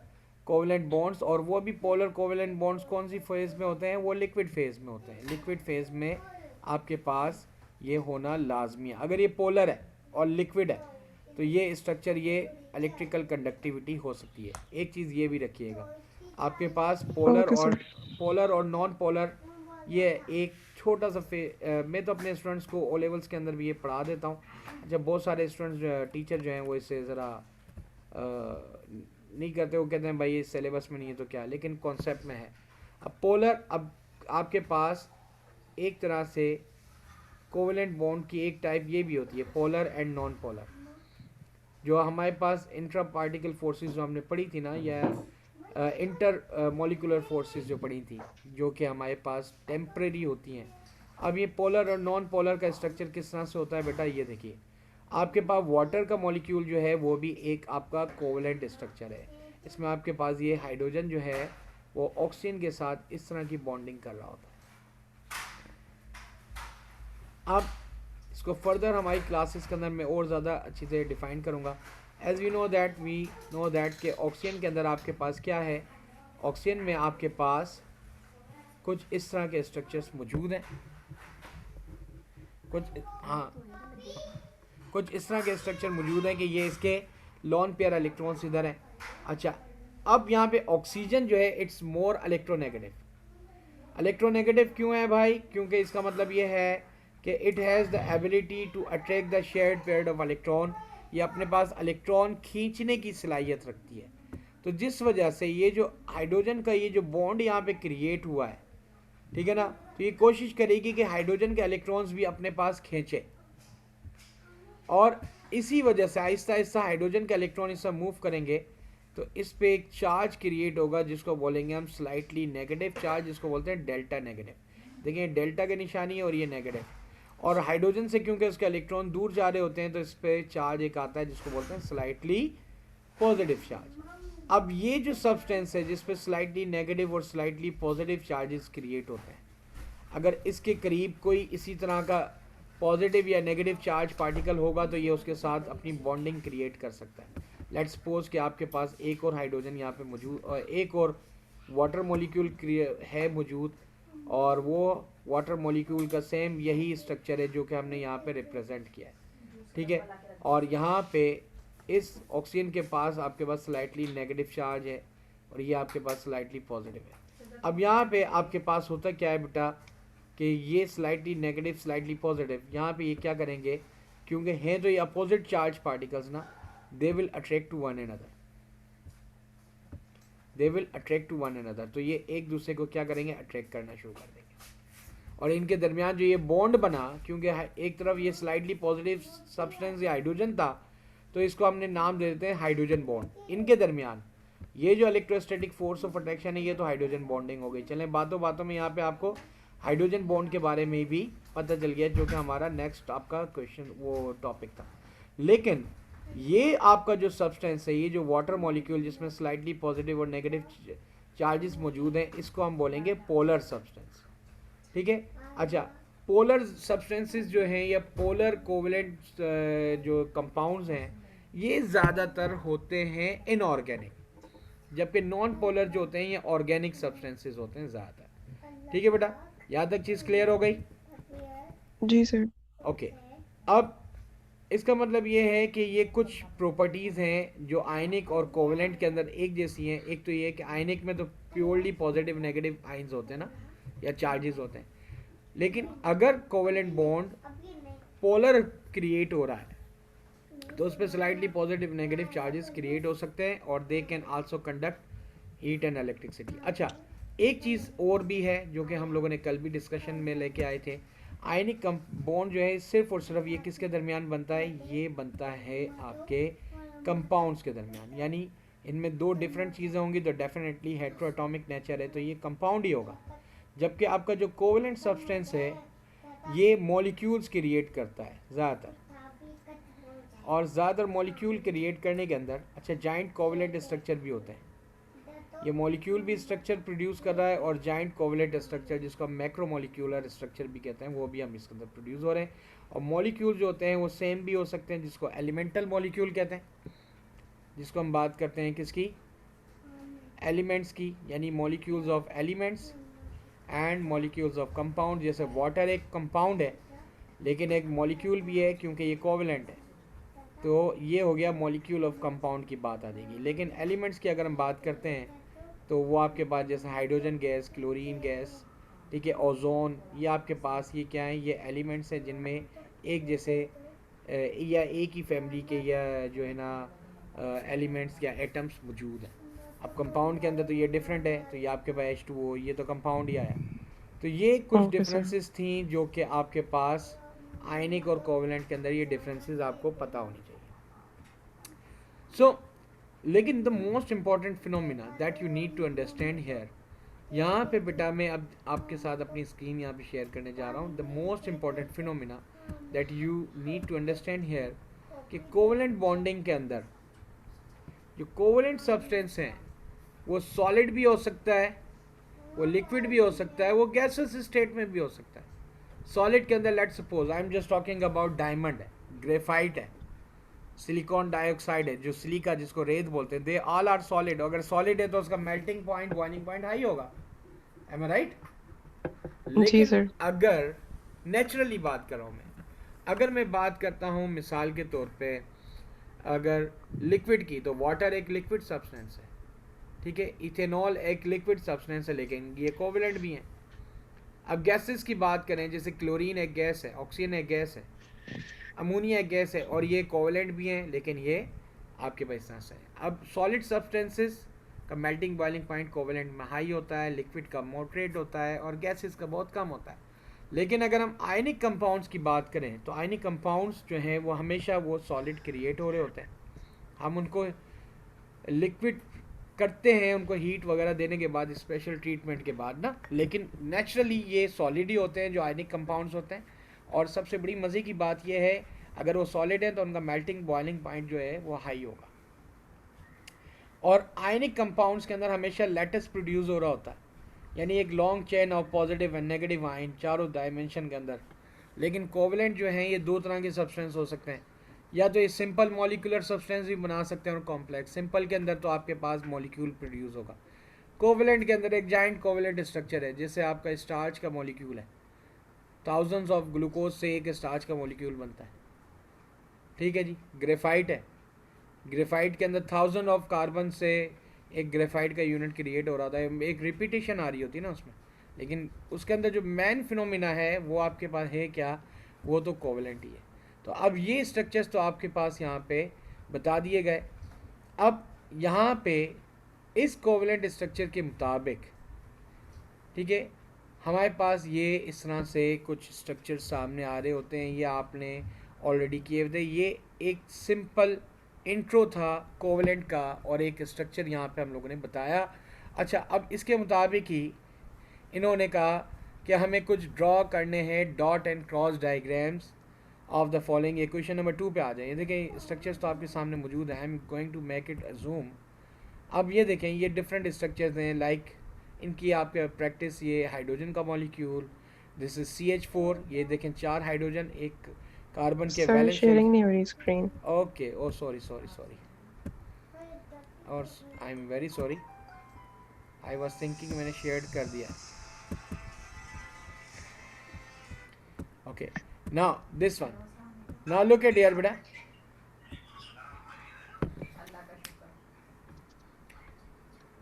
[SPEAKER 1] कोवेलेंट बॉन्ड्स, और वो भी पोलर कोवेलेंट बॉन्ड्स कौन सी फेज में होते हैं, वो लिक्विड फेज में होते हैं। लिक्विड फेज में आपके पास ये होना लाजमी है। अगर ये पोलर है और लिक्विड है तो ये स्ट्रक्चर, ये इलेक्ट्रिकल कंडक्टिविटी हो सकती है। एक चीज़ ये भी रखिएगा, आपके पास पोलर और नॉन पोलर, ये एक छोटा सा मैं तो अपने स्टूडेंट्स को ओ लेवल्स के अंदर भी ये पढ़ा देता हूँ। जब बहुत सारे स्टूडेंट्स टीचर जो हैं वो इससे ज़रा नहीं करते, वो कहते हैं भाई ये सिलेबस में नहीं है तो क्या, लेकिन कॉन्सेप्ट में है। अब पोलर, अब आपके पास एक तरह से कोवेलेंट बॉन्ड की एक टाइप ये भी होती है, पोलर एंड नॉन पोलर। जो हमारे पास इंट्रा पार्टिकल फोर्सेस जो हमने पढ़ी थी ना, या इंटर मॉलिकुलर फोर्सेस जो पढ़ी थी, जो कि हमारे पास टेम्परेरी होती हैं। अब ये पोलर और नॉन पोलर का स्ट्रक्चर किस तरह से होता है बेटा, ये देखिए। आपके पास वाटर का मॉलिक्यूल जो है वो भी एक आपका कोवेलेंट स्ट्रक्चर है। इसमें आपके पास ये हाइड्रोजन जो है वो ऑक्सीजन के साथ इस तरह की बॉन्डिंग कर रहा होता है। अब इसको फर्दर हमारी क्लासेस के अंदर मैं और ज़्यादा अच्छी से डिफाइन करूँगा। एज वी नो दैट कि ऑक्सीजन के अंदर आपके पास क्या है, ऑक्सीजन में आपके पास कुछ इस तरह के स्ट्रक्चर्स मौजूद हैं, कुछ इस तरह के स्ट्रक्चर मौजूद हैं कि ये इसके लॉन पेयर इलेक्ट्रॉन्स इधर हैं। अच्छा, अब यहाँ पे ऑक्सीजन जो है इट्स मोर इलेक्ट्रोनेगेटिव। इलेक्ट्रोनेगेटिव क्यों है भाई? क्योंकि इसका मतलब ये है कि it has the ability to attract the shared pair of electron. ये अपने पास इलेक्ट्रॉन खींचने की सलाहियत रखती है। तो जिस वजह से ये जो हाइड्रोजन का ये जो बॉन्ड यहाँ पे क्रिएट हुआ है, ठीक है ना, तो ये कोशिश करेगी कि हाइड्रोजन के इलेक्ट्रॉन्स भी अपने पास खींचे, और इसी वजह से आहिस्ता आहिस्ता हाइड्रोजन के इलेक्ट्रॉन इससे मूव करेंगे तो इस पे एक चार्ज क्रिएट होगा जिसको बोलेंगे हम स्लाइटली नेगेटिव चार्ज, जिसको बोलते हैं डेल्टा नेगेटिव। देखिए डेल्टा की निशानी है और ये नेगेटिव, और हाइड्रोजन से क्योंकि उसके इलेक्ट्रॉन दूर जा रहे होते हैं तो इस पे चार्ज एक आता है जिसको बोलते हैं स्लाइटली पॉजिटिव चार्ज। अब ये जो सब्सटेंस है जिस पे स्लाइटली नेगेटिव और स्लाइटली पॉजिटिव चार्जेस क्रिएट होते हैं, अगर इसके करीब कोई इसी तरह का पॉजिटिव या नेगेटिव चार्ज पार्टिकल होगा तो ये उसके साथ अपनी बॉन्डिंग क्रिएट कर सकता है। लेट्स सपोज कि आपके पास एक और हाइड्रोजन यहाँ पे मौजूद और एक और वाटर मॉलिक्यूल है मौजूद, और वो वाटर मॉलिक्यूल का सेम यही स्ट्रक्चर है जो कि हमने यहाँ पे रिप्रेजेंट किया है, ठीक है। और यहाँ पे इस ऑक्सीजन के पास आपके पास स्लाइटली नेगेटिव चार्ज है और ये आपके पास स्लाइटली पॉजिटिव है। अब यहाँ पे आपके पास होता क्या है बेटा कि ये स्लाइटली नेगेटिव स्लाइटली पॉजिटिव, यहाँ पे ये क्या करेंगे, क्योंकि हैं तो ये अपोजिट चार्ज पार्टिकल्स ना, they will attract to one another, they will attract to one another. तो ये एक दूसरे को क्या करेंगे, अट्रैक्ट करना शुरू कर देंगे, और इनके दरमियान जो ये बॉन्ड बना, क्योंकि एक तरफ ये स्लाइटली पॉजिटिव सब्सटेंस या हाइड्रोजन था तो इसको हमने नाम दे देते हैं हाइड्रोजन बॉन्ड। इनके दरमियान ये जो इलेक्ट्रोस्टैटिक फोर्स ऑफ अट्रैक्शन है ये तो हाइड्रोजन बॉन्डिंग हो गई। चलें बातों बातों में यहाँ पे आपको हाइड्रोजन बॉन्ड के बारे में भी पता चल गया, जो कि हमारा नेक्स्ट आपका क्वेश्चन वो टॉपिक था। लेकिन ये आपका जो सब्सटेंस है, ये जो वाटर मॉलिक्यूल जिसमें स्लाइटली पॉजिटिव और नेगेटिव चार्जेस मौजूद हैं, इसको हम बोलेंगे पोलर सब्सटेंस, ठीक है। अच्छा, पोलर सब्सटेंसेस जो हैं या पोलर कोवेलेंट जो कंपाउंड्स हैं ये ज़्यादातर होते हैं इनऑर्गेनिक, जबकि नॉन पोलर जो होते हैं ये ऑर्गेनिक सब्सटेंसेस होते हैं ज़्यादातर, ठीक है बेटा। यहाँ तक चीज़ क्लियर हो गई?
[SPEAKER 2] जी सर।
[SPEAKER 1] ओके, अब इसका मतलब ये है कि ये कुछ प्रॉपर्टीज़ हैं जो आयनिक और कोवेलेंट के अंदर एक जैसी हैं। एक तो ये है कि आयनिक में तो प्योरली पॉजिटिव नेगेटिव आयन्स होते हैं ना, या चार्जेस होते हैं, लेकिन अगर कोवेलेंट बॉन्ड पोलर क्रिएट हो रहा है तो उस पर slightly positive negative charges create हो सकते हैं, और they can also conduct heat and electricity. अच्छा, एक चीज़ और भी है जो कि हम लोगों ने कल भी डिस्कशन में लेके आए थे। आयनिक बॉन्ड जो है सिर्फ और सिर्फ ये किसके दरमियान बनता है, ये बनता है आपके कंपाउंड्स के दरमियान, यानी इनमें दो डिफरेंट चीज़ें होंगी तो डेफिनेटली हेट्रोएटॉमिक नेचर है तो ये कंपाउंड ही होगा। जबकि आपका जो कोवेलेंट सब्सटेंस है ये मॉलिक्यूल्स क्रिएट करता है ज़्यादातर, और ज़्यादातर मॉलिक्यूल क्रिएट करने के अंदर अच्छा जॉइंट कोवेलेंट स्ट्रक्चर भी होते हैं। ये मॉलिक्यूल भी स्ट्रक्चर प्रोड्यूस कर रहा है, और जॉइंट कोवेलेंट स्ट्रक्चर जिसको हम मैक्रोमोलिक्यूलर स्ट्रक्चर भी कहते हैं वो भी हम इसके अंदर प्रोड्यूस हो रहे हैं। और मॉलिक्यूल जो होते हैं वो सेम भी हो सकते हैं, जिसको एलिमेंटल मॉलिक्यूल कहते हैं, जिसको हम बात करते हैं किसकी, एलिमेंट्स की, यानी molecules of elements and molecules of compound. जैसे वाटर एक कंपाउंड है लेकिन एक मॉलिक्यूल भी है क्योंकि ये कोवेलेंट है, तो ये हो गया मॉलिक्यूल ऑफ कंपाउंड की बात आ जाएगी। लेकिन एलिमेंट्स की अगर हम बात करते हैं तो वो आपके पास जैसे हाइड्रोजन गैस, क्लोरीन गैस, ठीक है, ओजोन, ये आपके पास ये क्या है, ये एलिमेंट्स हैं जिनमें एक जैसे या एक ही फैमिली के या जो है ना एलिमेंट्स या एटम्स मौजूद हैं। अब कंपाउंड के अंदर तो ये डिफरेंट है, तो ये आपके पास H2O, ये तो कंपाउंड ही आया। तो ये कुछ
[SPEAKER 2] Okay, sir.
[SPEAKER 1] डिफरेंसेस थी जो कि आपके पास आयनिक और कोवेलेंट के अंदर ये डिफरेंसेस आपको पता होनी चाहिए। सो लेकिन the most important phenomena that you need to understand here, यहाँ पे बेटा मैं अब आपके साथ अपनी स्क्रीन यहाँ पे शेयर करने जा रहा हूँ। The most important phenomena that you need to understand here कि कोवेलेंट बॉन्डिंग के अंदर जो कोवेलेंट सब्सटेंस हैं वो सॉलिड भी हो सकता है, वो लिक्विड भी हो सकता है, वो गैसेस स्टेट में भी हो सकता है। सॉलिड के अंदर let's suppose I am just talking about diamond है, ग्रेफाइट है, सिलिकॉन डाइऑक्साइड है, जो सिलिका जिसको रेत बोलते हैं, दे ऑल आर सॉलिड। अगर सॉलिड है तो उसका melting point, boiling point high होगा। एम आई राइट?
[SPEAKER 2] जी
[SPEAKER 1] लेकिन
[SPEAKER 2] सर।
[SPEAKER 1] अगर नेचुरली बात कर रहा हूँ मैं, अगर मैं बात करता हूँ मिसाल के तौर पे अगर लिक्विड की, तो वाटर एक लिक्विड सब्सटेंस है, ठीक है, इथेनॉल एक लिक्विड सब्सटेंस है, लेकिन ये कोवेलेंट भी हैं। अब गैसेस की बात करें, जैसे क्लोरीन एक गैस है, ऑक्सीजन एक गैस है, अमोनिया एक गैस है, और ये कोवेलेंट भी हैं, लेकिन ये आपके पास इस तरह से है। अब सॉलिड सब्सटेंसेस का मेल्टिंग बॉइलिंग पॉइंट कोवेलेंट में हाई होता है, लिक्विड का मॉडरेट होता है, और गैसेस का बहुत कम होता है। लेकिन अगर हम आयनिक कंपाउंड्स की बात करें तो आयनिक कंपाउंड्स जो हैं वो हमेशा वो सॉलिड क्रिएट हो रहे होते हैं। हम उनको लिक्विड करते हैं, उनको हीट वगैरह देने के बाद, स्पेशल ट्रीटमेंट के बाद ना, लेकिन नेचुरली ये सॉलिड ही होते हैं जो आयनिक कंपाउंड्स होते हैं। और सबसे बड़ी मज़े की बात यह है, अगर वो सॉलिड है तो उनका मेल्टिंग बॉइलिंग पॉइंट जो है वो हाई होगा। और आयनिक कंपाउंड्स के अंदर हमेशा लैटिस प्रोड्यूस हो रहा होता है, यानी एक long chain of positive and negative ion चारों डायमेंशन के अंदर। लेकिन कोवेलेंट जो हैं ये दो तरह के सब्सटेंस हो सकते हैं, या तो ये सिंपल मॉलिक्यूलर सब्सटेंस भी बना सकते हैं और कॉम्प्लेक्स। सिंपल के अंदर तो आपके पास मॉलिक्यूल प्रोड्यूस होगा, कोवेलेंट के अंदर एक जाइंट कोवेलेंट स्ट्रक्चर है, जैसे आपका स्टार्च का मॉलिक्यूल है, थाउजेंड्स ऑफ ग्लूकोज से एक स्टार्च का मॉलिक्यूल बनता है, ठीक है जी। ग्रेफाइट है, ग्रेफाइट के अंदर थाउजेंड ऑफ कार्बन से एक ग्रेफाइट का यूनिट क्रिएट हो रहा था, एक रिपीटेशन आ रही होती है ना उसमें, लेकिन उसके अंदर जो मेन फिनोमिना है वो आपके पास है क्या, वो तो कोवेलेंट ही है। तो अब ये स्ट्रक्चर्स तो आपके पास यहाँ पे बता दिए गए। अब यहाँ पे इस कोवेलेंट स्ट्रक्चर के मुताबिक, ठीक है, हमारे पास ये इस तरह से कुछ स्ट्रक्चर सामने आ रहे होते हैं, ये आपने ऑलरेडी किए हुए थे। ये एक सिंपल इंट्रो था कोवेलेंट का, और एक स्ट्रक्चर यहाँ पे हम लोगों ने बताया। अच्छा, अब इसके मुताबिक ही इन्होंने कहा कि हमें कुछ ड्रॉ करने हैं dot and cross diagrams of the following. ये क्वेश्चन नंबर 2 पे आ जाए। ये देखें स्ट्रक्चर्स तो आपके सामने मौजूद है, I am going to make it zoom. अब ये देखें ये डिफरेंट स्ट्रक्चर्स हैं, लाइक इनकी आपके प्रैक्टिस, ये हाइड्रोजन का मॉलिक्यूल, दिस इज CH4, ये देखें 4 हाइड्रोजन, एक कार्बन के
[SPEAKER 2] Sir,
[SPEAKER 1] वैलेंस
[SPEAKER 2] sharing नहीं हो रही screen.
[SPEAKER 1] ओके, ओ सॉरी सॉरी सॉरी, और I am very sorry, I was thinking मैंने शेयर कर दिया। Okay, now this one, now look at here बेटा,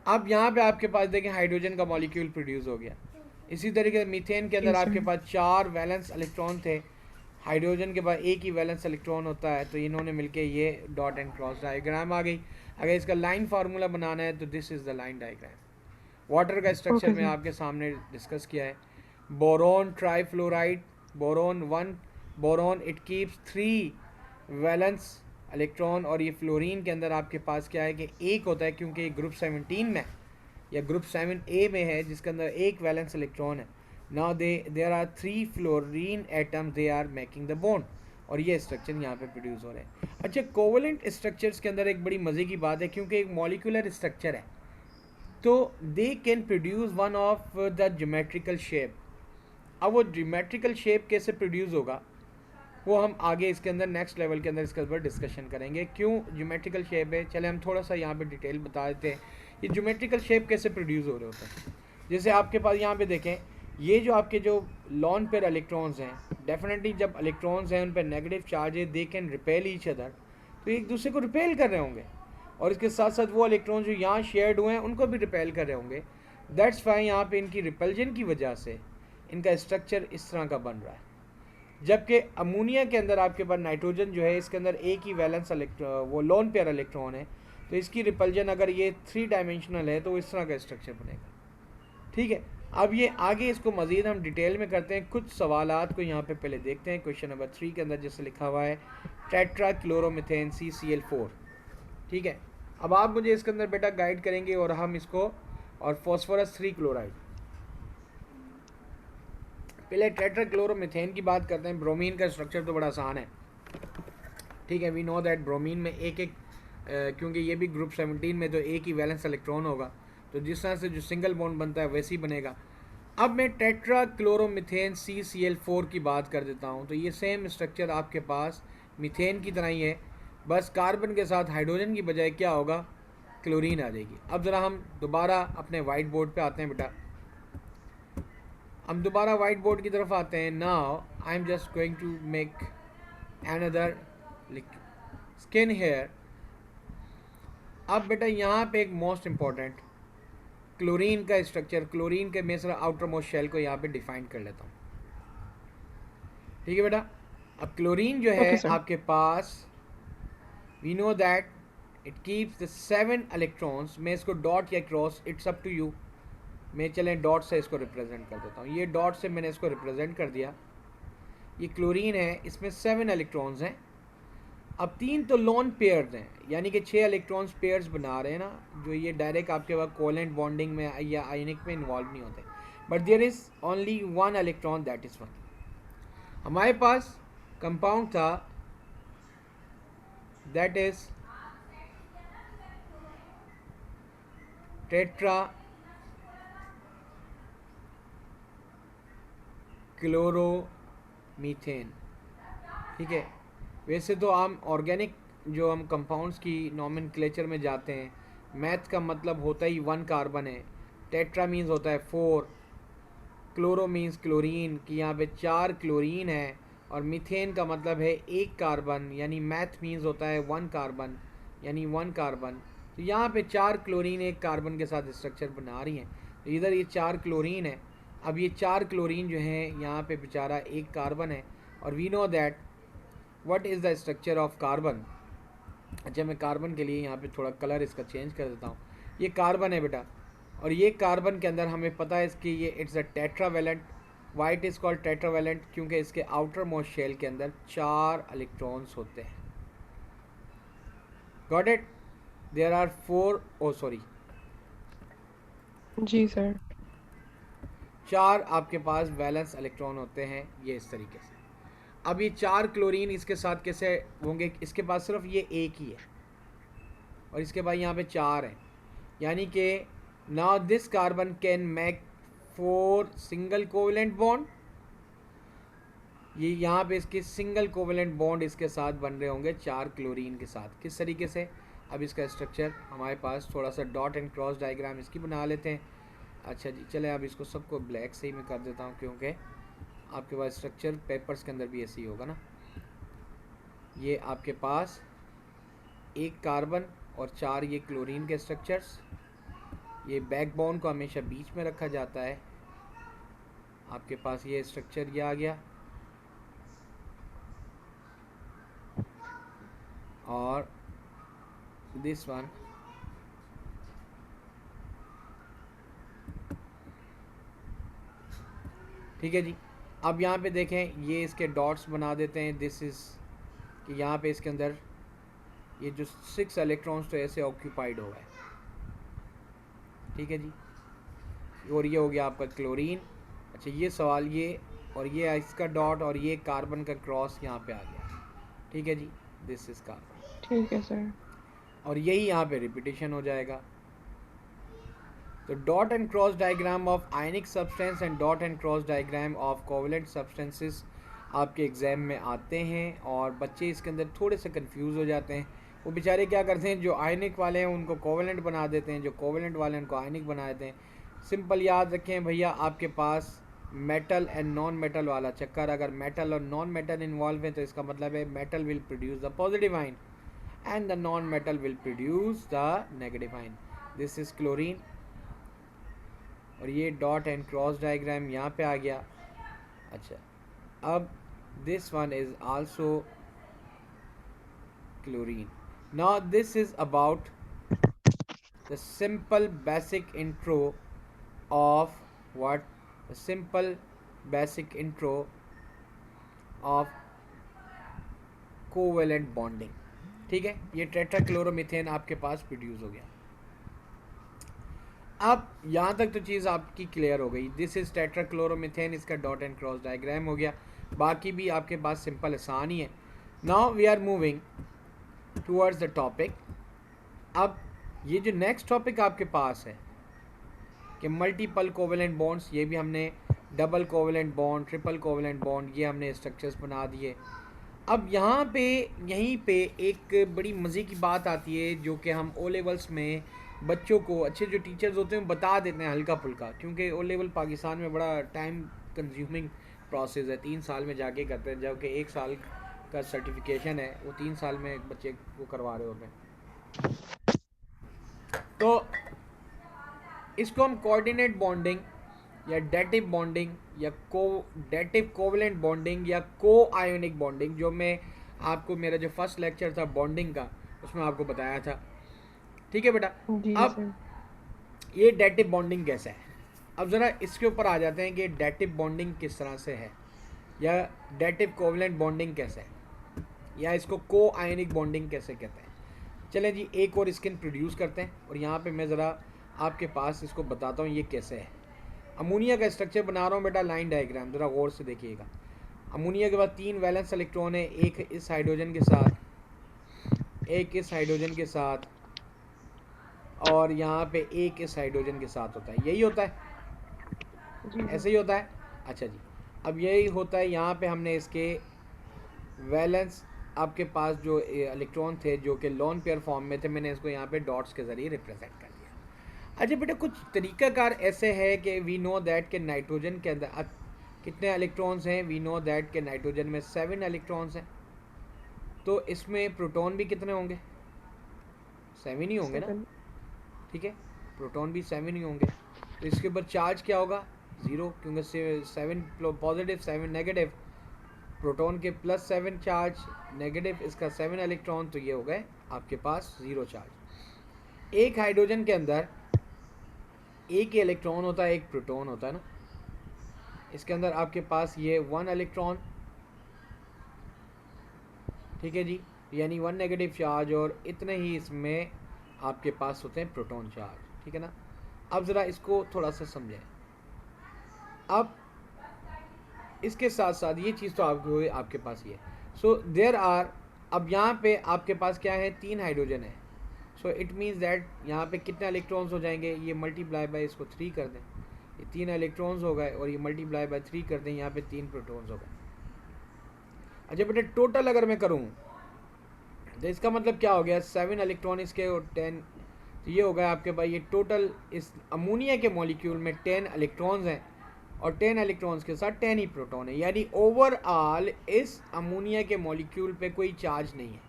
[SPEAKER 1] अब यहाँ पे आपके पास देखें हाइड्रोजन का मॉलिक्यूल प्रोड्यूस हो गया। इसी तरीके से मीथेन के अंदर
[SPEAKER 2] जी,
[SPEAKER 1] आपके
[SPEAKER 2] सर।
[SPEAKER 1] पास 4 वैलेंस इलेक्ट्रॉन थे, हाइड्रोजन के पास एक ही वैलेंस इलेक्ट्रॉन होता है, तो इन्होंने मिलके ये डॉट एंड क्रॉस डायग्राम आ गई। अगर इसका लाइन फार्मूला बनाना है तो this is the line diagram. Water का स्ट्रक्चर
[SPEAKER 2] Okay,
[SPEAKER 1] में
[SPEAKER 2] sir.
[SPEAKER 1] आपके सामने डिस्कस किया है। Boron trifluoride, boron 1, boron it keeps 3 valence electron, और ये फ्लोरीन के अंदर आपके पास क्या है कि एक होता है, क्योंकि ये ग्रुप 17 में या ग्रुप 7A में है, जिसके अंदर एक वैलेंस इलेक्ट्रॉन है। Now there are 3 fluorine atoms, they are making the bond, और ये स्ट्रक्चर यहाँ पे प्रोड्यूस हो रहे हैं। अच्छा, कोवेलेंट स्ट्रक्चर्स के अंदर एक बड़ी मज़े की बात है, क्योंकि एक मॉलिक्यूलर स्ट्रक्चर है तो they can produce one of the geometrical shape. अब वो ज्योमेट्रिकल शेप कैसे प्रोड्यूस होगा वो हम आगे इसके अंदर नेक्स्ट लेवल के अंदर इसके ऊपर डिस्कशन करेंगे, क्यों ज्योमेट्रिकल शेप है। चले हम थोड़ा सा यहाँ पे डिटेल बता देते हैं ये ज्योमेट्रिकल शेप कैसे प्रोड्यूस हो रहे होते हैं। जैसे आपके पास यहाँ पे देखें, ये जो आपके जो लॉन पेयर इलेक्ट्रॉन्स हैं, डेफिनेटली जब इलेक्ट्रॉन्स हैं उन पर नेगेटिव चार्ज है, they can repel each other, तो एक दूसरे को रिपेल कर रहे होंगे, और इसके साथ साथ वो इलेक्ट्रॉन जो यहाँ शेयर्ड हुए हैं उनको भी रिपेल कर रहे होंगे। दैट्स वाई यहाँ पे इनकी रिपल्जन की वजह से इनका स्ट्रक्चर इस तरह का बन रहा है। जबकि अमोनिया के अंदर आपके पास नाइट्रोजन जो है इसके अंदर एक ही वैलेंस वो लोन पेयर इलेक्ट्रॉन है, तो इसकी रिपल्जन अगर ये 3 डायमेंशनल है तो इस तरह का स्ट्रक्चर बनेगा। ठीक है, अब ये आगे इसको मज़ीद हम डिटेल में करते हैं। कुछ सवालात को यहाँ पे पहले देखते हैं। क्वेश्चन नंबर 3 के अंदर जैसे लिखा हुआ है टेट्रा क्लोरोमीथेन CCl4। ठीक है, अब आप मुझे इसके अंदर बेटा गाइड करेंगे और हम इसको, और फॉस्फोरस 3 क्लोराइड। पहले टेट्रा क्लोरोमीथेन की बात करते हैं। ब्रोमीन का स्ट्रक्चर तो बड़ा आसान है। ठीक है, वी नो दैट ब्रोमीन में एक एक क्योंकि ये भी ग्रुप 17 में तो एक ही वैलेंस इलेक्ट्रॉन होगा, तो जिस तरह से जो सिंगल बॉन्ड बनता है वैसे ही बनेगा। अब मैं टेट्रा क्लोरोमीथेन CCl4 की बात कर देता हूँ। तो ये सेम स्ट्रक्चर आपके पास मीथेन की तरह ही है, बस कार्बन के साथ हाइड्रोजन की बजाय क्या होगा, क्लोरीन आ जाएगी। अब ज़रा हम दोबारा अपने वाइट बोर्ड पे आते हैं बेटा। हम दोबारा वाइट बोर्ड की तरफ आते हैं। Now I am just going to make another skin here. अब बेटा यहाँ पे एक मोस्ट इम्पॉर्टेंट क्लोरीन का स्ट्रक्चर, क्लोरीन के मैं सिर्फ आउटर मोस्ट शेल को यहाँ पे डिफाइन कर लेता हूँ। ठीक है बेटा, अब क्लोरीन जो है
[SPEAKER 2] Okay, sir.
[SPEAKER 1] आपके पास we know that it keeps the 7 electrons. मैं इसको डॉट या cross, it's up to you. मैं चलें डॉट से इसको रिप्रेजेंट कर देता हूँ। ये डॉट से मैंने इसको रिप्रेजेंट कर दिया। ये क्लोरीन है, इसमें 7 इलेक्ट्रॉन्स हैं। अब 3 तो लोन पेयर्स हैं, यानी कि 6 इलेक्ट्रॉन्स पेयर्स बना रहे हैं ना, जो ये डायरेक्ट आपके पास कोवेलेंट बॉन्डिंग में या आयनिक में इन्वॉल्व नहीं होते। But there is only 1 electron, that is 1। हमारे पास कंपाउंड था दैट इज़ टेट्रा क्लोरोमीथेन। ठीक है, वैसे तो हम ऑर्गेनिक जो हम कंपाउंड्स की नॉमेनक्लेचर में जाते हैं, मैथ का मतलब होता ही 1 कार्बन है, टेट्रा मीन्स होता है 4, क्लोरो मीन्स क्लोरीन कि यहाँ पे 4 क्लोरीन है, और मीथेन का मतलब है 1 कार्बन, यानी मैथ मीन्स होता है 1 कार्बन, यानी 1 कार्बन। तो यहाँ पे 4 क्लोरीन 1 कार्बन के साथ स्ट्रक्चर बना रही हैं। तो इधर ये 4 क्लोरीन है। अब ये 4 क्लोरीन जो हैं यहाँ पे बेचारा 1 कार्बन है, और we know that what is the structure of carbon. अच्छा, मैं कार्बन के लिए यहाँ पे थोड़ा कलर इसका चेंज कर देता हूँ। ये कार्बन है बेटा, और ये कार्बन के अंदर हमें पता है इसकी ये it's a tetravalent. White is called tetravalent क्योंकि इसके आउटर मोस्ट शेल के अंदर 4 इलेक्ट्रॉन्स होते हैं। Got it? There are 4, oh sorry,
[SPEAKER 2] जी सर।
[SPEAKER 1] 4 आपके पास वैलेंस इलेक्ट्रॉन होते हैं, ये इस तरीके से। अब ये 4 क्लोरीन इसके साथ कैसे होंगे, इसके पास सिर्फ ये एक ही है, और इसके बाद यहाँ पे 4 हैं, यानी कि now this carbon can make 4 single covalent bond. ये यहाँ पे इसके सिंगल कोवेलेंट बॉन्ड इसके साथ बन रहे होंगे 4 क्लोरीन के साथ। किस तरीके से, अब इसका स्ट्रक्चर हमारे पास थोड़ा सा डॉट एंड क्रॉस डायग्राम इसकी बना लेते हैं। अच्छा जी, चले अब इसको सबको ब्लैक से ही मैं कर देता हूँ, क्योंकि आपके पास स्ट्रक्चर पेपर्स के अंदर भी ऐसे ही होगा ना। ये आपके पास 1 कार्बन और 4 ये क्लोरीन के स्ट्रक्चर्स। ये बैकबोन को हमेशा बीच में रखा जाता है। आपके पास ये स्ट्रक्चर ये आ गया, और दिस वन ठीक है जी। अब यहाँ पे देखें, ये इसके डॉट्स बना देते हैं। दिस इज़ कि यहाँ पे इसके अंदर ये जो 6 इलेक्ट्रॉन्स तो ऐसे ऑक्यूपाइड हो गए। ठीक है जी, और ये हो गया आपका क्लोरीन। अच्छा, ये सवाल ये, और ये इसका डॉट, और ये कार्बन का क्रॉस यहाँ पे आ गया। ठीक है जी, दिस इज़ कार्बन,
[SPEAKER 2] ठीक है सर।
[SPEAKER 1] और यही यहाँ पे रिपीटेशन हो जाएगा। तो dot and cross diagram of ionic substance and dot and cross diagram of covalent substances आपके एग्ज़ाम में आते हैं, और बच्चे इसके अंदर थोड़े से कंफ्यूज हो जाते हैं। वो बेचारे क्या करते हैं, जो आयनिक वाले हैं उनको कोवेलेंट बना देते हैं, जो कोवेलेंट वाले हैं उनको आयनिक बना देते हैं। सिंपल याद रखें भैया, आपके पास मेटल एंड नॉन मेटल वाला चक्कर, अगर मेटल और नॉन मेटल इन्वॉल्व है तो इसका मतलब है metal will produce the positive ion and the non metal will produce the negative ion. This is chlorine, और ये डॉट एंड क्रॉस डायग्राम यहाँ पे आ गया। अच्छा, अब This one is also chlorine. Now this is about the simple basic intro of what? The simple basic intro of covalent bonding. ठीक है, ये टेट्राक्लोरोमीथेन आपके पास प्रोड्यूस हो गया. अब यहाँ तक तो चीज़ आपकी क्लियर हो गई. दिस इज़ टेट्राक्लोरोमीथेन, इसका डॉट एंड क्रॉस डायग्राम हो गया. बाकी भी आपके पास सिंपल आसान ही है. Now we are moving towards the topic. अब ये जो नेक्स्ट टॉपिक आपके पास है कि मल्टीपल कोवेलेंट बॉन्ड्स, ये भी हमने double covalent bond, triple covalent bond, ये हमने स्ट्रक्चर्स बना दिए. अब यहाँ पे यहीं पे एक बड़ी मज़े की बात आती है जो कि हम ओ लेवल्स में बच्चों को, अच्छे जो टीचर्स होते हैं बता देते हैं हल्का फुल्का, क्योंकि ओ लेवल पाकिस्तान में बड़ा टाइम कंज्यूमिंग प्रोसेस है. 3 साल में जाके करते हैं, जबकि 1 साल का सर्टिफिकेशन है, वो 3 साल में बच्चे को करवा रहे होते हैं. तो इसको हम कोऑर्डिनेट बॉन्डिंग या डेटिव बॉन्डिंग या डेटिव कोवेलेंट बॉन्डिंग या को आयोनिक बॉन्डिंग, जो मैं आपको, मेरा जो फर्स्ट लेक्चर था बॉन्डिंग का, उसमें आपको बताया था. ठीक है बेटा. अब ये डेटिव बॉन्डिंग कैसा है, अब ज़रा इसके ऊपर आ जाते हैं कि डेटिव बॉन्डिंग किस तरह से है, या डेटिव कोवेलेंट बॉन्डिंग कैसे है, या इसको को आयोनिक बॉन्डिंग कैसे कहते हैं. चलें जी, एक और स्किन प्रोड्यूस करते हैं और यहाँ पे मैं ज़रा आपके पास इसको बताता हूँ ये कैसे है. अमोनिया का स्ट्रक्चर बना रहा हूँ बेटा, लाइन डायग्राम ज़रा गौर से देखिएगा. अमोनिया के बाद 3 वैलेंस इलेक्ट्रॉन है, एक इस हाइड्रोजन के साथ, एक इस हाइड्रोजन के साथ, और यहाँ पे एक इस हाइड्रोजन के साथ होता है. यही होता है, ऐसे ही होता है. अच्छा जी, अब यही होता है. यहाँ पे हमने इसके वैलेंस, आपके पास जो इलेक्ट्रॉन थे जो कि लोन पेयर फॉर्म में थे, मैंने इसको यहाँ पे डॉट्स के ज़रिए रिप्रेजेंट कर दिया. अच्छा बेटा, कुछ तरीक़ाकार ऐसे है कि वी नो दैट के नाइट्रोजन के अंदर कितने इलेक्ट्रॉन्स हैं. वी नो दैट के नाइट्रोजन में 7 इलेक्ट्रॉन्स हैं. तो इसमें प्रोटॉन भी कितने होंगे? 7 ही होंगे ना. ठीक है, प्रोटॉन भी 7 ही होंगे. तो इसके ऊपर चार्ज क्या होगा? 0, क्योंकि 7 पॉजिटिव 7 नेगेटिव. प्रोटॉन के +7 चार्ज, नेगेटिव इसका 7 इलेक्ट्रॉन, तो ये हो गए आपके पास 0 चार्ज. एक हाइड्रोजन के अंदर एक ही इलेक्ट्रॉन होता है, एक प्रोटॉन होता है ना. इसके अंदर आपके पास ये 1 इलेक्ट्रॉन, ठीक है जी, यानी 1 नेगेटिव चार्ज, और इतने ही इसमें आपके पास होते हैं प्रोटॉन चार्ज. ठीक है ना. अब ज़रा इसको थोड़ा सा समझें. अब इसके साथ साथ ये चीज़ तो आपके पास ये. सो देयर आर, अब यहाँ पे आपके पास क्या है? 3 हाइड्रोजन है. सो इट मीन्स दैट यहाँ पे कितने इलेक्ट्रॉन्स हो जाएंगे? ये मल्टीप्लाई बाय इसको 3 कर दें, ये 3 इलेक्ट्रॉन्स हो गए, और ये मल्टीप्लाई बाय 3 कर दें, यहाँ पे 3 प्रोटॉन्स हो गए. अच्छा बेटा, टोटल अगर मैं करूँ तो इसका मतलब क्या हो गया? 7 इलेक्ट्रॉन इसके और 10, तो ये हो गया आपके पास, ये टोटल इस अमोनिया के मॉलिक्यूल में 10 इलेक्ट्रॉन्स हैं, और 10 इलेक्ट्रॉन्स के साथ 10 ही प्रोटॉन है. यानी ओवरऑल इस अमोनिया के मॉलिक्यूल पे कोई चार्ज नहीं है.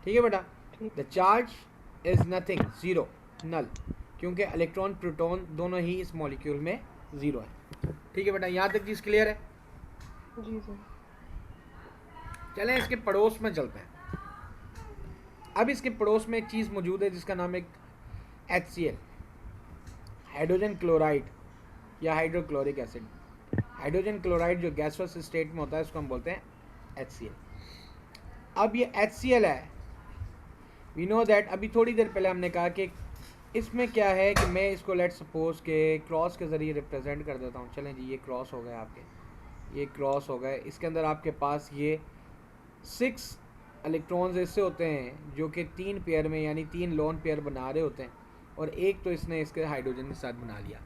[SPEAKER 1] ठीक है बेटा. द चार्ज इज नथिंग, 0, नल, क्योंकि इलेक्ट्रॉन प्रोटॉन दोनों ही इस मॉलिक्यूल में 0 है. ठीक है बेटा, यहाँ तक चीज़ क्लियर है?
[SPEAKER 2] जी सर.
[SPEAKER 1] चलें इसके पड़ोस में चलते हैं. अब इसके पड़ोस में एक चीज़ मौजूद है जिसका नाम है HCl, हाइड्रोजन क्लोराइड या हाइड्रोक्लोरिक एसिड. हाइड्रोजन क्लोराइड जो गैसोस स्टेट में होता है उसको हम बोलते हैं HCl. अब ये HCl है, वी नो दैट. अभी थोड़ी देर पहले हमने कहा कि इसमें क्या है कि मैं इसको लेट सपोज के क्रॉस के ज़रिए रिप्रेजेंट कर देता हूँ. चलें जी, ये क्रॉस हो गए आपके, ये क्रॉस हो गए. इसके अंदर आपके पास ये 6 इलेक्ट्रॉन्स ऐसे होते हैं जो कि 3 पेयर में, यानी 3 लोन पेयर बना रहे होते हैं, और एक तो इसने इसके हाइड्रोजन के साथ बना लिया.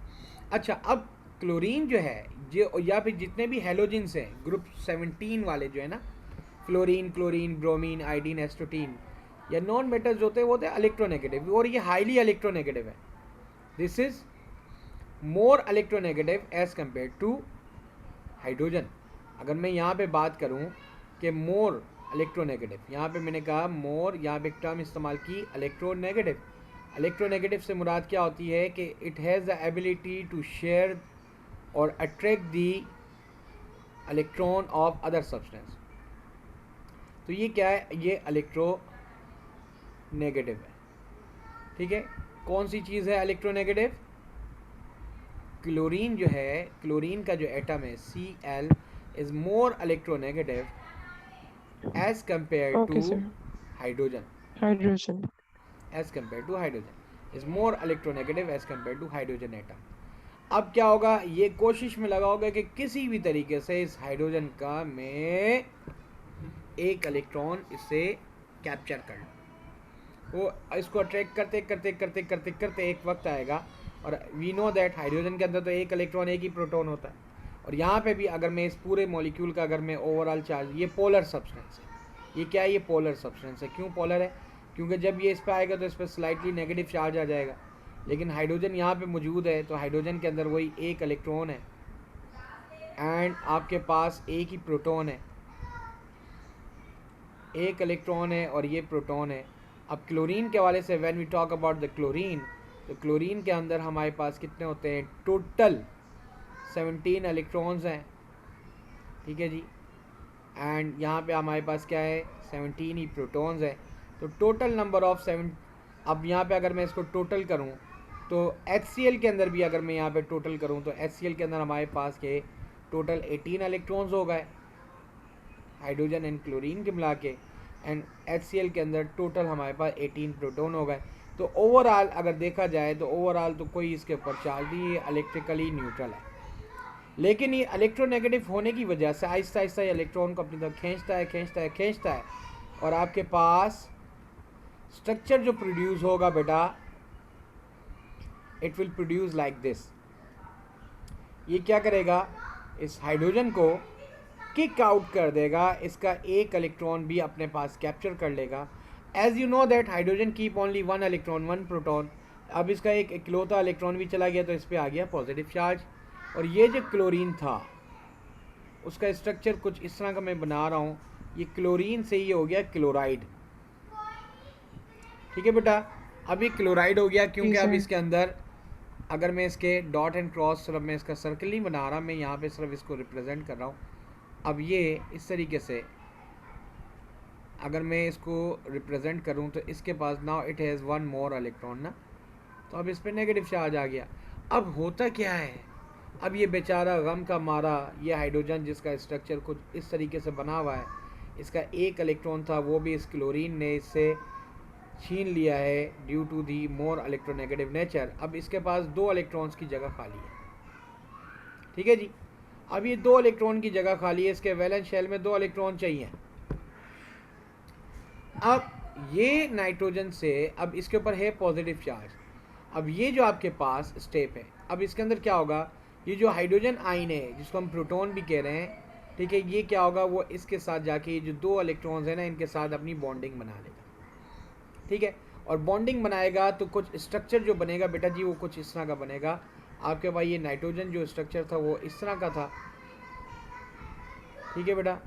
[SPEAKER 1] अच्छा, अब क्लोरीन जो है, जो या फिर जितने भी हेलोजेंस हैं ग्रुप 17 वाले जो है ना, फ्लोरीन, क्लोरीन, ब्रोमीन, आयोडीन, एस्टोटीन, या नॉन मेटल्स होते हैं, वो होते हैं इलेक्ट्रोनेगेटिव, और ये हाईली इलेक्ट्रोनेगेटिव है. This is more electronegative as compare to hydrogen. अगर मैं यहाँ पे बात करूँ कि मोर इलेक्ट्रोनेगेटिव, यहाँ पे मैंने कहा मोर, यहाँ पे एक टर्म इस्तेमाल की इलेक्ट्रोनेगेटिव. इलेक्ट्रोनेगेटिव से मुराद क्या होती है कि it has the ability to share और attract the electron of other substance. तो ये क्या है, ये इलेक्ट्रोनेगेटिव है। ठीक है, कौन सी चीज़ है इलेक्ट्रोनेगेटिव? क्लोरीन जो है, क्लोरीन का जो एटम है Cl is more electronegative as compare to
[SPEAKER 2] Okay, sir.
[SPEAKER 1] Hydrogen,
[SPEAKER 2] Hydrogen.
[SPEAKER 1] As compare to hydrogen is more electronegative as compare to hydrogen atom. अब क्या होगा, ये कोशिश में लगा होगा कि किसी भी तरीके से इस हाइड्रोजन का मैं एक इलेक्ट्रॉन इससे कैप्चर कर लूँ। वो इसको अट्रैक्ट करते करते करते करते करते एक वक्त आएगा, और वी नो दैट हाइड्रोजन के अंदर तो एक इलेक्ट्रॉन एक ही प्रोटॉन होता है, और यहाँ पे भी अगर मैं इस पूरे मॉलिक्यूल का अगर मैं ओवरऑल चार्ज, ये पोलर सब्सटेंस है, ये क्या है, ये पोलर सब्सटेंस है। क्यों पोलर है? क्योंकि जब ये इस पर आएगा तो इस पर स्लाइटली नेगेटिव चार्ज आ जाएगा, लेकिन हाइड्रोजन यहाँ पे मौजूद है, तो हाइड्रोजन के अंदर वही एक इलेक्ट्रॉन है एंड आपके पास एक ही प्रोटॉन है, एक इलेक्ट्रॉन है और ये प्रोटॉन है। अब क्लोरीन के हवाले से when we talk about the chlorine, तो क्लोरीन के अंदर हमारे पास कितने होते हैं, टोटल 17 इलेक्ट्रॉन्स हैं। ठीक है जी, एंड यहाँ पे हमारे पास क्या है, 17 ही प्रोटॉन्स हैं। तो टोटल नंबर ऑफ 7, अब यहाँ पे अगर मैं इसको टोटल करूँ तो HCl के अंदर भी अगर मैं यहाँ पे टोटल करूँ तो HCl के अंदर हमारे पास के टोटल 18 इलेक्ट्रॉन्स हो गए, हाइड्रोजन एंड क्लोरीन के मिला के, एंड HCl के अंदर टोटल हमारे पास 18 प्रोटॉन हो गए। तो ओवरऑल अगर देखा जाए तो ओवरऑल तो कोई इसके ऊपर चार्ज नहीं है, इलेक्ट्रिकली न्यूट्रल है। लेकिन ये इलेक्ट्रोनेगेटिव होने की वजह से आहिस्ता आहिस्ता ये इलेक्ट्रॉन को अपनी तरफ खींचता है खींचता है खींचता है, और आपके पास स्ट्रक्चर जो प्रोड्यूस होगा बेटा, it will produce like this. ये क्या करेगा, इस हाइड्रोजन को किक आउट कर देगा, इसका एक इलेक्ट्रॉन भी अपने पास कैप्चर कर लेगा। As you know that hydrogen keep only one electron one proton, अब इसका एक इकलौता इलेक्ट्रॉन भी चला गया तो इस पर आ गया पॉजिटिव चार्ज। और ये जो क्लोरीन था उसका स्ट्रक्चर कुछ इस तरह का मैं बना रहा हूँ, ये क्लोरीन से ये हो गया क्लोराइड। ठीक है बेटा, अब ये क्लोराइड हो गया क्योंकि अब इसके अंदर अगर मैं इसके डॉट एंड क्रॉस, सिर्फ मैं इसका सर्कल नहीं बना रहा, मैं यहाँ पे सिर्फ इसको रिप्रेजेंट कर रहा हूँ। अब ये इस तरीके से अगर मैं इसको रिप्रेजेंट करूँ तो इसके पास now it has one more electron ना, तो अब इस पर नेगेटिव चार्ज आ गया। अब होता क्या है, अब ये बेचारा गम का मारा, ये हाइड्रोजन जिसका स्ट्रक्चर कुछ इस तरीके से बना हुआ है, इसका एक इलेक्ट्रॉन था वो भी इस क्लोरीन ने इससे छीन लिया है due to the more electronegative nature. अब इसके पास 2 इलेक्ट्रॉन्स की जगह खाली है। ठीक है जी, अब ये 2 इलेक्ट्रॉन की जगह खाली है, इसके वैलेंस शेल में 2 इलेक्ट्रॉन चाहिए। अब ये नाइट्रोजन से अब इसके ऊपर है पॉजिटिव चार्ज। अब ये जो आपके पास स्टेप है, अब इसके अंदर क्या होगा, ये जो हाइड्रोजन आयन है जिसको हम प्रोटॉन भी कह रहे हैं, ठीक है, ये क्या होगा, वो इसके साथ जाके ये जो 2 इलेक्ट्रॉन्स हैं ना, इनके साथ अपनी बॉन्डिंग बना लेगा। ठीक है, और बॉन्डिंग बनाएगा तो कुछ स्ट्रक्चर जो बनेगा बेटा जी वो कुछ इस तरह का बनेगा। आपके पास ये नाइट्रोजन जो स्ट्रक्चर था वो इस तरह का था। ठीक है बेटा,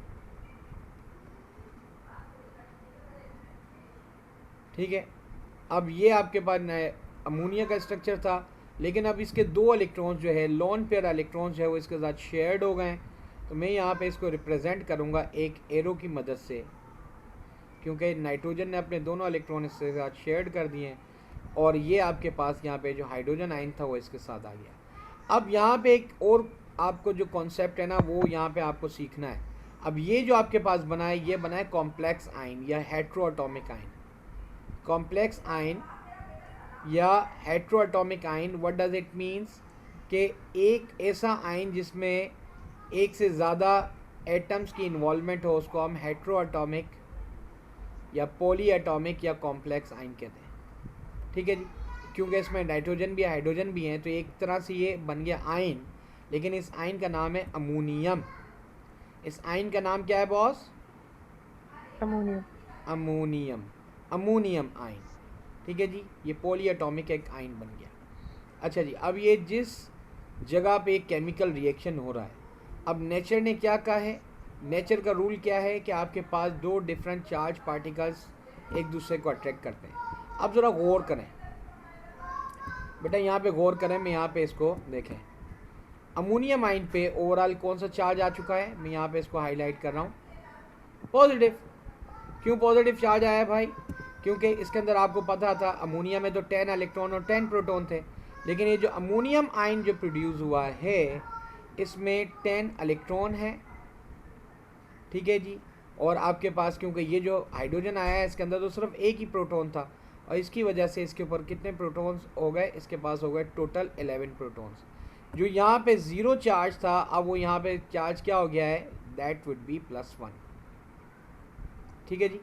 [SPEAKER 1] ठीक है, अब ये आपके पास अमोनिया का स्ट्रक्चर था, लेकिन अब इसके 2 इलेक्ट्रॉन्स जो है, लोन पेयर इलेक्ट्रॉन्स जो है वो इसके साथ शेयर्ड हो गए। तो मैं यहाँ पे इसको रिप्रेजेंट करूँगा एक एरो की मदद से, क्योंकि नाइट्रोजन ने अपने दोनों इलेक्ट्रॉन इसके साथ शेयर कर दिए हैं, और ये आपके पास यहाँ पे जो हाइड्रोजन आयन था वो इसके साथ आ गया। अब यहाँ पे एक और आपको जो कॉन्सेप्ट है ना वो यहाँ पे आपको सीखना है। अब ये जो आपके पास बना है, ये बना है कॉम्प्लेक्स आयन या हेट्रोएटॉमिक आयन। कॉम्प्लेक्स आयन या heteroatomic ion, what does it means, कि एक ऐसा आयन जिसमें एक से ज़्यादा एटम्स की इन्वॉल्वमेंट हो उसको हम हेट्रोएटॉमिक या पॉली एटॉमिक या कॉम्प्लेक्स आयन कहते हैं। ठीक है जी, क्योंकि इसमें नाइट्रोजन भी हाइड्रोजन भी हैं, तो एक तरह से ये बन गया आयन, लेकिन इस आयन का नाम है अमोनियम। इस आयन का नाम क्या है boss?
[SPEAKER 2] Ammonium.
[SPEAKER 1] Ammonium, ammonium ion. ठीक है जी, ये पॉली एटॉमिक एक आयन बन गया। अच्छा जी, अब ये जिस जगह पे एक केमिकल रिएक्शन हो रहा है, अब नेचर ने क्या कहा है, नेचर का रूल क्या है कि आपके पास 2 डिफरेंट चार्ज पार्टिकल्स एक दूसरे को अट्रैक्ट करते हैं। अब ज़रा गौर करें बेटा, यहाँ पे गौर करें, मैं यहाँ पे इसको देखें, अमोनियम आइन पे ओवरऑल कौन सा चार्ज आ चुका है, मैं यहाँ पे इसको हाईलाइट कर रहा हूँ, पॉजिटिव। क्यों पॉजिटिव चार्ज आया भाई, क्योंकि इसके अंदर आपको पता था अमोनिया में तो 10 इलेक्ट्रॉन और 10 प्रोटॉन थे, लेकिन ये जो अमोनियम आइन जो प्रोड्यूस हुआ है इसमें 10 इलेक्ट्रॉन है, ठीक है जी। और आपके पास क्योंकि ये जो हाइड्रोजन आया है इसके अंदर तो सिर्फ एक ही प्रोटॉन था, और इसकी वजह से इसके ऊपर कितने प्रोटॉन्स हो गए, इसके पास हो गए टोटल 11 प्रोटॉन्स। जो यहाँ पे ज़ीरो चार्ज था अब वो यहाँ पे चार्ज क्या हो गया है, दैट वुड बी +1, ठीक है जी,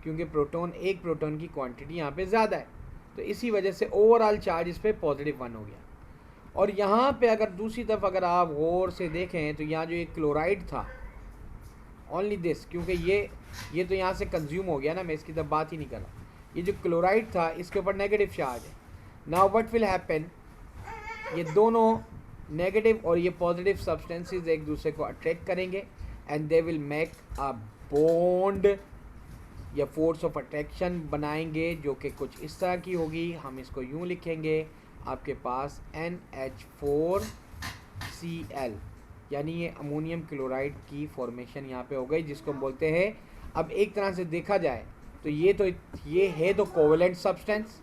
[SPEAKER 1] क्योंकि प्रोटॉन एक प्रोटॉन की क्वांटिटी यहाँ पे ज़्यादा है, तो इसी वजह से ओवरऑल चार्ज इस पर +1 हो गया। और यहाँ पे अगर दूसरी तरफ अगर आप गौर से देखें तो यहाँ जो एक क्लोराइड था, ओनली दिस, क्योंकि ये तो यहाँ से कंज्यूम हो गया ना, मैं इसकी तरफ बात ही नहीं कर रहा, ये जो क्लोराइड था इसके ऊपर नेगेटिव चार्ज है। नाउ व्हाट विल हैपन, ये दोनों नेगेटिव और ये पॉजिटिव सब्सटेंसेस एक दूसरे को अट्रैक्ट करेंगे and they will make a bond या फोर्स ऑफ अट्रैक्शन बनाएंगे, जो कि कुछ इस तरह की होगी। हम इसको यूँ लिखेंगे, आपके पास NH4Cl, यानी ये अमोनियम क्लोराइड की फॉर्मेशन यहाँ पे हो गई, जिसको हम बोलते हैं, अब एक तरह से देखा जाए तो ये है तो कोवेलेंट सब्सटेंस,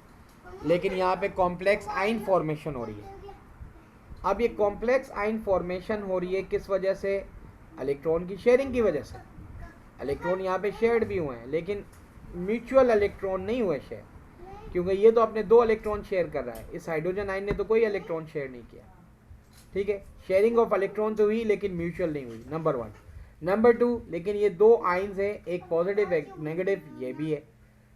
[SPEAKER 1] लेकिन यहाँ पे कॉम्प्लेक्स आइन फॉर्मेशन हो रही है। अब ये कॉम्प्लेक्स आइन फॉर्मेशन हो रही है किस वजह से, इलेक्ट्रॉन की शेयरिंग की वजह से। इलेक्ट्रॉन यहाँ पे शेयर्ड भी हुए हैं, लेकिन म्यूचुअल इलेक्ट्रॉन नहीं हुए शेयर, क्योंकि ये तो अपने 2 इलेक्ट्रॉन शेयर कर रहा है, इस हाइड्रोजन आइन ने तो कोई इलेक्ट्रॉन शेयर नहीं किया, ठीक है। शेयरिंग ऑफ इलेक्ट्रॉन तो हुई लेकिन म्यूचुअल नहीं हुई, नंबर 1। नंबर 2, लेकिन ये 2 आइंस हैं, एक पॉजिटिव एक नेगेटिव, ये भी है,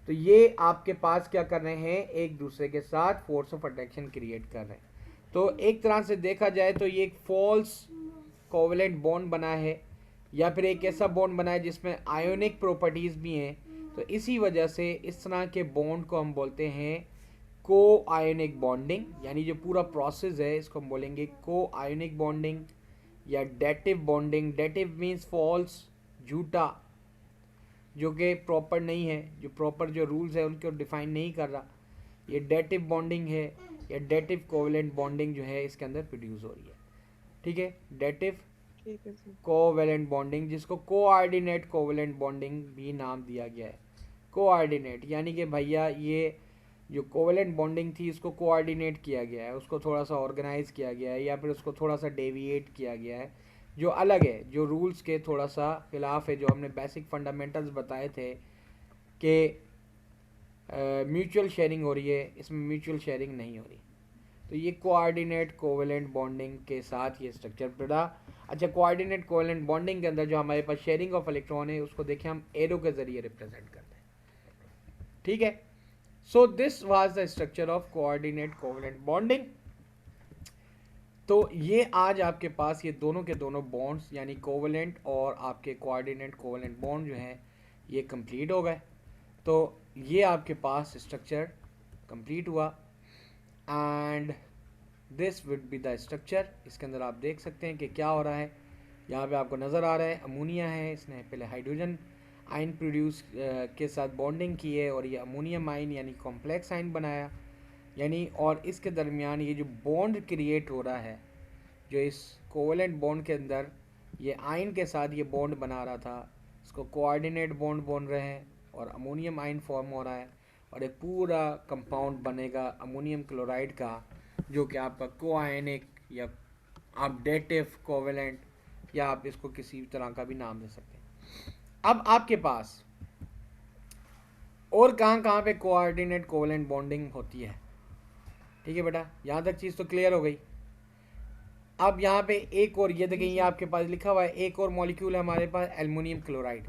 [SPEAKER 1] तो ये आपके पास क्या कर रहे हैं, एक दूसरे के साथ फोर्स ऑफ अट्रैक्शन क्रिएट कर रहे हैं। तो एक तरह से देखा जाए तो ये एक फॉल्स कोवेलेंट बॉन्ड बना है, या फिर एक ऐसा बॉन्ड बना है जिसमें आयोनिक प्रॉपर्टीज़ भी हैं, तो इसी वजह से इस तरह के बॉन्ड को हम बोलते हैं को आयोनिक बॉन्डिंग, यानी जो पूरा प्रोसेस है इसको हम बोलेंगे को आयोनिक बॉन्डिंग या dative bonding. Dative means false, झूठा, जो कि प्रॉपर नहीं है, जो प्रॉपर जो रूल्स है उनको डिफाइन नहीं कर रहा, ये डेटिव बॉन्डिंग है, या डेटिव कोवेलेंट बॉन्डिंग जो है इसके अंदर प्रोड्यूस हो रही है, ठीक है। डेटिव
[SPEAKER 2] ठीक है सर।
[SPEAKER 1] कोवेलेंट बॉन्डिंग, जिसको कोऑर्डिनेट कोवेलेंट बॉन्डिंग भी नाम दिया गया है। कोऑर्डिनेट यानी कि भैया ये जो कोवेलेंट बॉन्डिंग थी इसको कोऑर्डिनेट किया गया है, उसको थोड़ा सा ऑर्गेनाइज किया गया है, या फिर उसको थोड़ा सा डेविएट किया गया है, जो अलग है, जो रूल्स के थोड़ा सा खिलाफ है, जो हमने बेसिक फंडामेंटल्स बताए थे कि म्यूचुअल शेयरिंग हो रही है, इसमें म्यूचुअल शेयरिंग नहीं हो रही। तो ये कोऑर्डिनेट कोवेलेंट बॉन्डिंग के साथ ये स्ट्रक्चर पड़ा। अच्छा, कोऑर्डिनेट कोवेलेंट बॉन्डिंग के अंदर जो हमारे पास शेयरिंग ऑफ इलेक्ट्रॉन है उसको देखें हम एरो के ज़रिए रिप्रेजेंट करते हैं, ठीक है। So this was the structure of coordinate covalent bonding. तो ये आज आपके पास ये दोनों के दोनों बॉन्ड्स यानी कोवेलेंट और आपके कोऑर्डिनेट कोवेलेंट बॉन्ड जो हैं ये कंप्लीट हो गए। तो ये आपके पास स्ट्रक्चर कंप्लीट हुआ and this would be the structure. इसके अंदर आप देख सकते हैं कि क्या हो रहा है, यहाँ पे आपको नज़र आ रहा है अमोनिया है, इसने पहले हाइड्रोजन आइन प्रोड्यूस के साथ बॉन्डिंग की है और ये अमोनियम आइन यानी कॉम्प्लेक्स आइन बनाया, यानी और इसके दरमियान ये जो बॉन्ड क्रिएट हो रहा है, जो इस कोवेलेंट बॉन्ड के अंदर ये आइन के साथ ये बॉन्ड बना रहा था, इसको कोऑर्डिनेट बॉन्ड बोल रहे हैं, और अमोनियम आइन फॉर्म हो रहा है और एक पूरा कंपाउंड बनेगा अमोनियम क्लोराइड का, जो कि आपका कोआयनिक या आप डेटिव कोवेलेंट या आप इसको किसी तरह का भी नाम दे सकते हैं। अब आपके पास और कहाँ पे कोऑर्डिनेट कोवेलेंट बॉन्डिंग होती है, ठीक है बेटा, यहाँ तक चीज़ तो क्लियर हो गई। अब यहाँ पे एक और ये देखें, ये आपके पास लिखा हुआ है, एक और मॉलिक्यूल है हमारे पास aluminium chloride,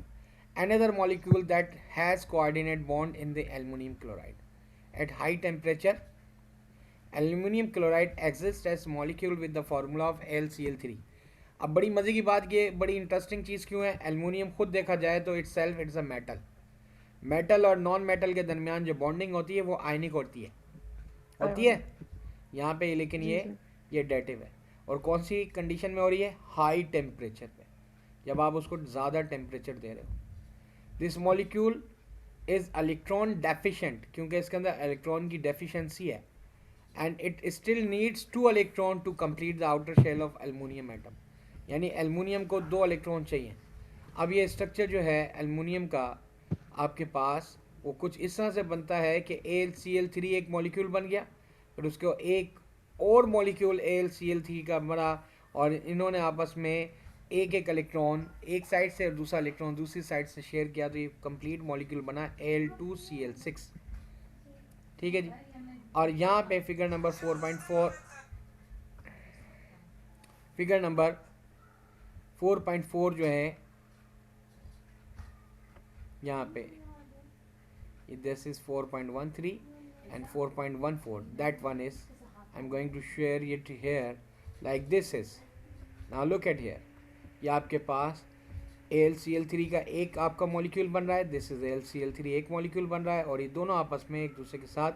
[SPEAKER 1] another molecule that has coordinate bond in the aluminum chloride at high temperature. Aluminum chloride exists as molecule with the formula of AlCl3। अब बड़ी मज़े की बात, ये बड़ी इंटरेस्टिंग चीज़ क्यों है, एल्युमिनियम खुद देखा जाए तो इट्स अ मेटल, मेटल और नॉन मेटल के दरमियान जो बॉन्डिंग होती है वो आयनिक होती है यहाँ पे, लेकिन ये डेटिव है। और कौन सी कंडीशन में हो रही है, हाई टेम्परेचर पे, जब आप उसको ज़्यादा टेम्परेचर दे रहे हो। This molecule is electron deficient, क्योंकि इसके अंदर इलेक्ट्रॉन की डेफिशिएंसी है, and it still needs 2 electron to complete the outer shell of aluminum atom. यानी एल्युमिनियम को 2 इलेक्ट्रॉन चाहिए. अब ये स्ट्रक्चर जो है एल्युमिनियम का आपके पास वो कुछ इस तरह से बनता है कि AlCl3 एक मॉलिक्यूल बन गया, फिर उसको एक और मॉलिक्यूल AlCl3 का बना, और इन्होंने आपस में एक एक इलेक्ट्रॉन एक साइड से और दूसरा इलेक्ट्रॉन दूसरी साइड से शेयर किया, तो ये कंप्लीट मॉलिक्यूल बना Al2Cl6. ठीक है जी. और यहाँ पे फिगर नंबर 4.4 फिगर नंबर 4.4 जो है यहाँ पे this is 4.13 and 4.14. that one is I'm going to share it here like this is. now look at here. ये आपके पास AlCl3 का एक आपका मॉलिक्यूल बन रहा है, दिस इज AlCl3 एक मॉलिक्यूल बन रहा है, और ये दोनों आपस में एक दूसरे के साथ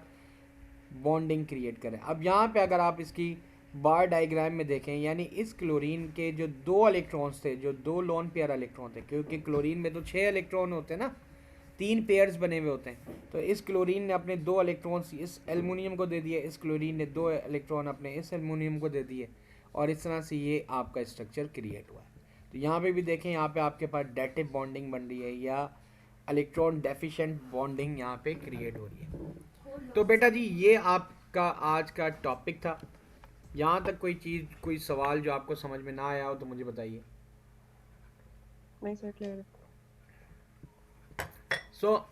[SPEAKER 1] बॉन्डिंग क्रिएट करें. अब यहाँ पे अगर आप इसकी बार डायग्राम में देखें, यानी इस क्लोरीन के जो 2 इलेक्ट्रॉन्स थे, जो 2 लोन पेयर इलेक्ट्रॉन थे, क्योंकि क्लोरीन में तो 6 इलेक्ट्रॉन होते हैं ना, 3 पेयर्स बने हुए होते हैं, तो इस क्लोरीन ने अपने 2 इलेक्ट्रॉन्स इस एल्युमिनियम को दे दिए, इस क्लोरीन ने 2 इलेक्ट्रॉन अपने इस एल्युमिनियम को दे दिए, और इस तरह से ये आपका स्ट्रक्चर क्रिएट हुआ है. तो यहाँ पे भी देखें, यहाँ पे आपके पास डेटिव बॉन्डिंग बन रही है या इलेक्ट्रॉन डेफिशिएंट बॉन्डिंग यहाँ पे क्रिएट हो रही है. तो बेटा जी ये आपका आज का टॉपिक था. यहाँ तक कोई चीज़, कोई सवाल जो आपको समझ में ना आया हो तो मुझे बताइए.
[SPEAKER 2] नहीं सर, क्लियर है.
[SPEAKER 1] So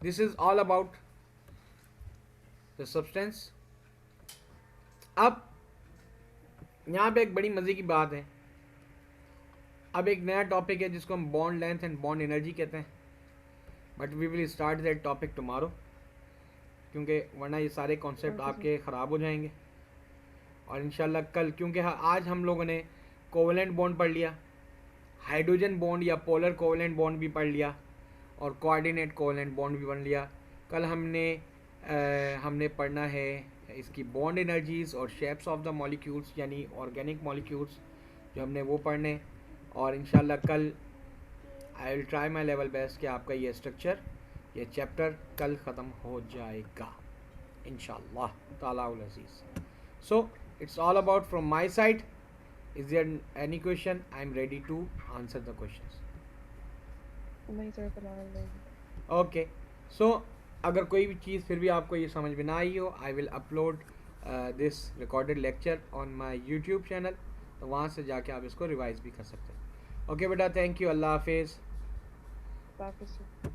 [SPEAKER 1] this is all about the substance. अब यहाँ पे एक बड़ी मज़े की बात है. अब एक नया टॉपिक है जिसको हम bond length and bond energy कहते हैं, but we will start that topic tomorrow, क्योंकि वरना ये सारे कॉन्सेप्ट आपके ख़राब हो जाएंगे. और इंशाल्लाह कल, क्योंकि आज हम लोगों ने कोवेलेंट बॉन्ड पढ़ लिया, हाइड्रोजन बॉन्ड या पोलर कोवेलेंट बॉन्ड भी पढ़ लिया, और कोऑर्डिनेट कोवेलेंट बॉन्ड भी बन लिया. कल हमने पढ़ना है इसकी बॉन्ड एनर्जीज और शेप्स ऑफ द मॉलिक्यूल्स, यानी ऑर्गेनिक मॉलिक्यूल्स जो हमने वो पढ़ने. और इंशाल्लाह कल I will try my level best कि आपका ये स्ट्रक्चर, ये चैप्टर कल ख़त्म हो जाएगा इंशाल्लाह ताला उल अज़ीज़. सो it's all about from my side. Is there any question? I am ready to answer the questions.
[SPEAKER 2] नहीं सर, फिलहाल नहीं.
[SPEAKER 1] Okay. So अगर कोई भी चीज़ फिर भी आपको ये समझ में ना आई हो, I will upload this recorded lecture on my YouTube channel. तो वहाँ से जाके आप इसको रिवाइज भी कर सकते हैं. ओके बेटा, थैंक यू. अल्लाह हाफिज़.
[SPEAKER 2] वापस से